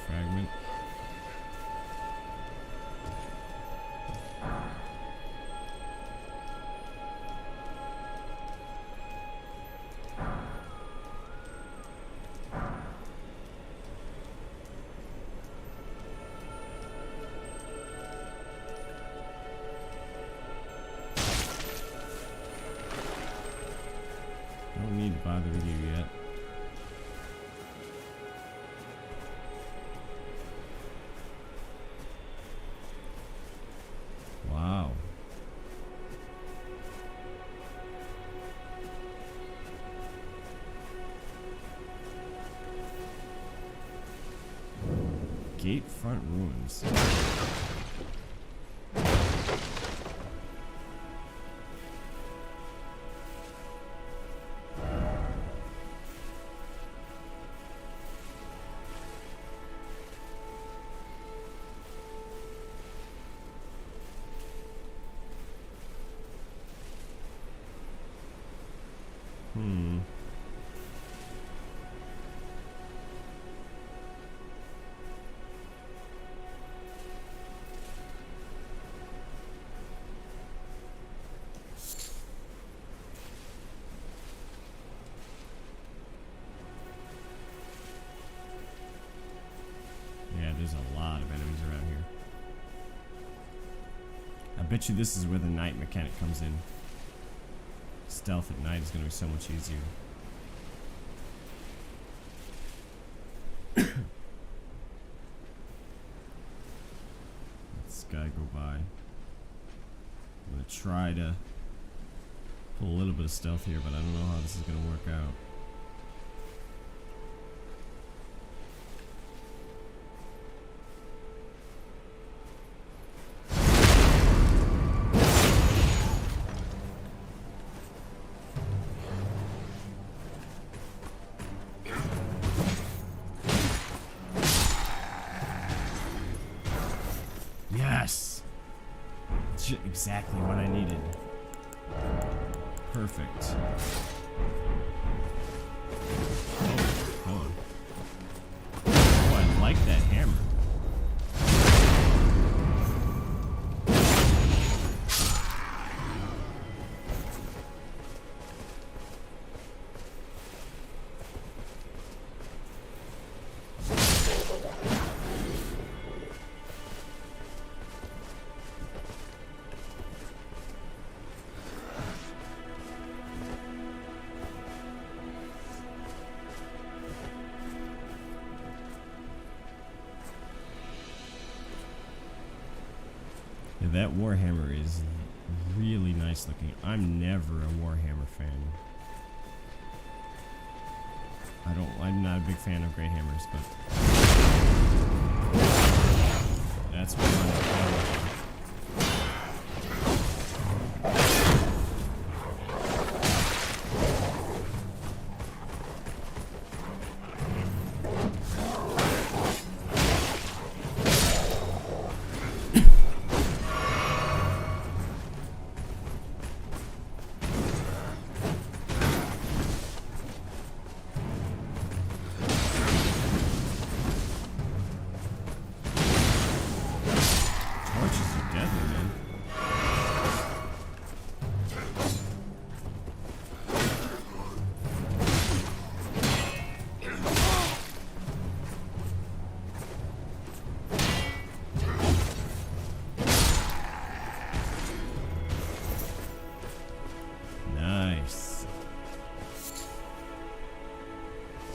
Fragment. Don't need to bother with you yet. Wow. Gate front ruins. Yeah, there's a lot of enemies around here. I bet you this is where the night mechanic comes in. Stealth at night is going to be so much easier. Let this guy go by. I'm going to try to pull a little bit of stealth here, but I don't know how this is going to work out. Yes! Exactly what I needed. Perfect. Oh, I like that hammer. that Warhammer is really nice looking. I'm never a Warhammer fan. I'm not a big fan of Grey Hammers, but that's what I'm.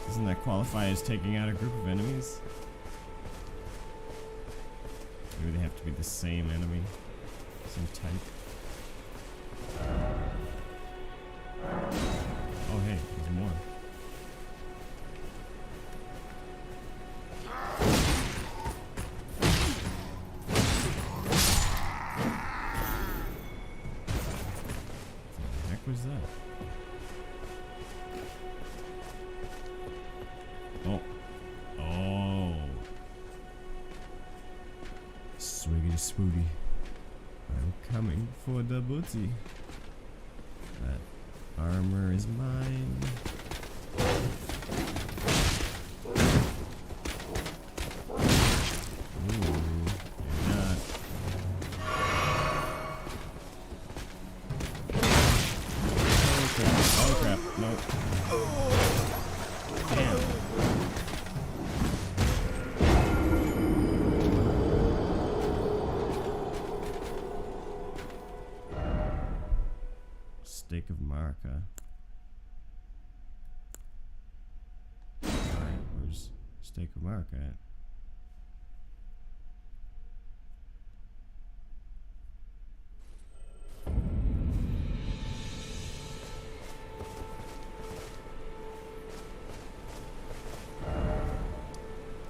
Doesn't that qualify as taking out a group of enemies? Maybe they have to be the same enemy, same type. Oh hey, there's more. What the heck was that? Oh. Oh. Swiggity swooty. I'm coming for the booty. That armor is mine. Ooh, you're not. Oh crap. Nope. Damn. Stake of Marika. Alright, where's Stake of Marika at?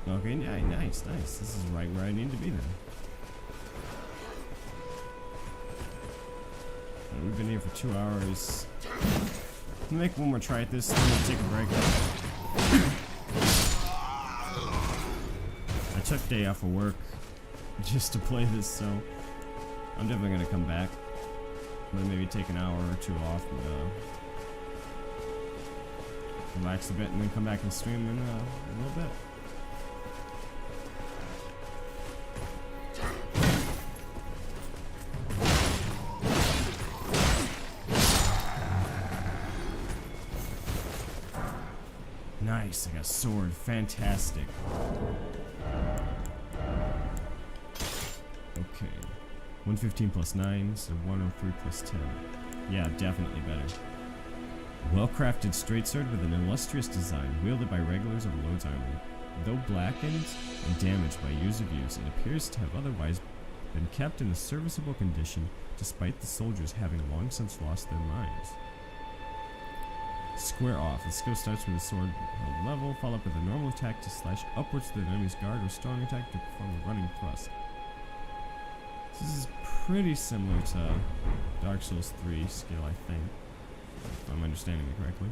Okay, yeah, nice. This is right where I need to be then. We've been here for 2 hours. I'm gonna make one more try at this, then we'll take a break. I took day off of work just to play this, so I'm definitely gonna come back. I'm gonna maybe take an hour or two off and relax a bit, and then come back and stream in a little bit. Nice, I got a sword. Fantastic. Okay. 115 plus 9, so 103 plus 10. Yeah, definitely better. A well-crafted straight sword with an illustrious design, wielded by regulars of Lord's army. Though blackened and damaged by years of use, it appears to have otherwise been kept in a serviceable condition, despite the soldiers having long since lost their minds. Square off. The skill starts with a sword held level, followed up with a normal attack to slash upwards to the enemy's guard, or strong attack to perform a running thrust. This is pretty similar to Dark Souls 3 skill, I think, if I'm understanding it correctly.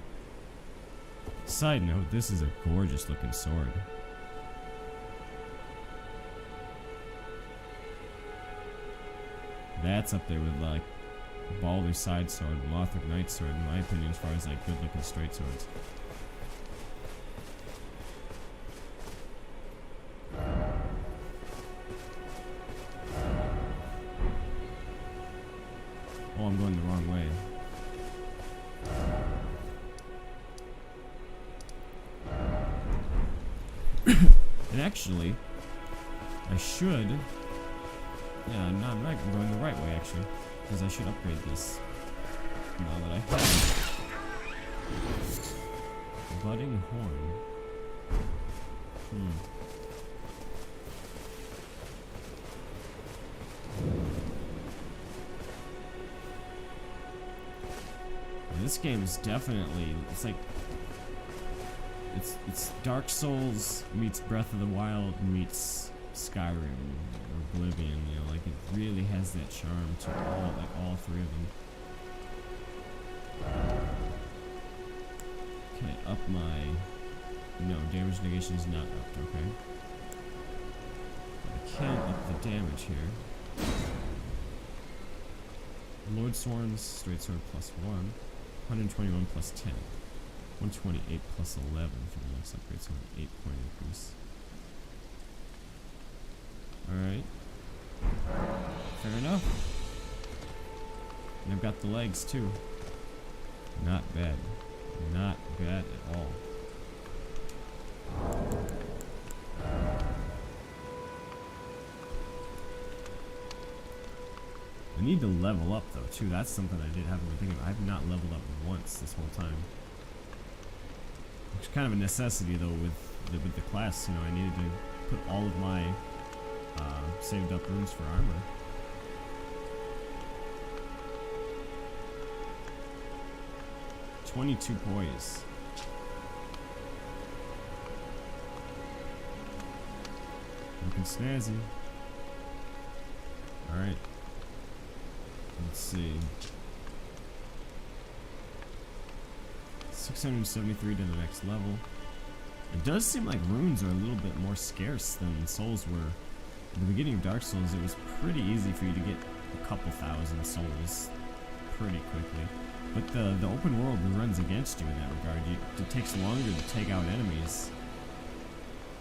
Side note, this is a gorgeous looking sword. That's up there with like Balder side sword, Lothric Knight sword, in my opinion, as far as like good looking straight swords. Oh, I'm going the wrong way. And actually, I should. Yeah, no, I'm not going the right way actually. Because I should upgrade this now that I have budding horn. This game is definitely, it's like, it's Dark Souls meets Breath of the Wild meets Skyrim or Oblivion, you know, like it really has that charm to all three of them. Can I up my, no, damage negation is not upped, okay. I can up the damage here. Lord Sworn's straight sword plus 1, 121 plus 10. 128 plus 11 for the next upgrade, so an 8-point increase. Alright. Fair enough. And I've got the legs too. Not bad. Not bad at all. I need to level up though too. That's something I haven't been thinking of. I've not leveled up once this whole time. It's kind of a necessity though with the class, you know, I needed to put all of my saved up runes for armor. $22 poise. Looking snazzy. Alright. Let's see. 673 to the next level. It does seem like runes are a little bit more scarce than Souls were. At the beginning of Dark Souls, it was pretty easy for you to get a couple thousand souls pretty quickly. But the open world runs against you in that regard. It takes longer to take out enemies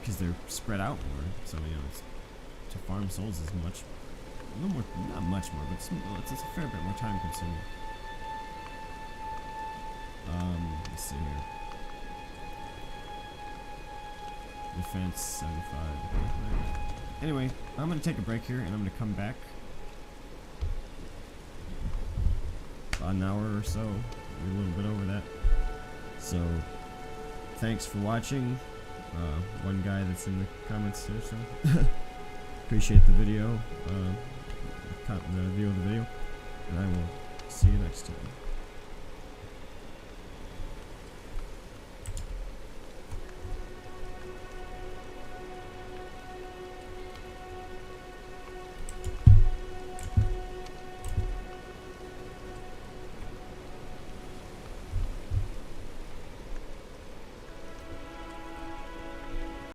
because they're spread out more. So, you know, to farm souls is a little more, not much more, but it's a fair bit more time consuming. Let's see here. Defense 75. Okay. Anyway, I'm gonna take a break here, and I'm gonna come back about an hour or so, a little bit over that. So, thanks for watching. One guy that's in the comments here, so appreciate the video, the view of the video, and I will see you next time.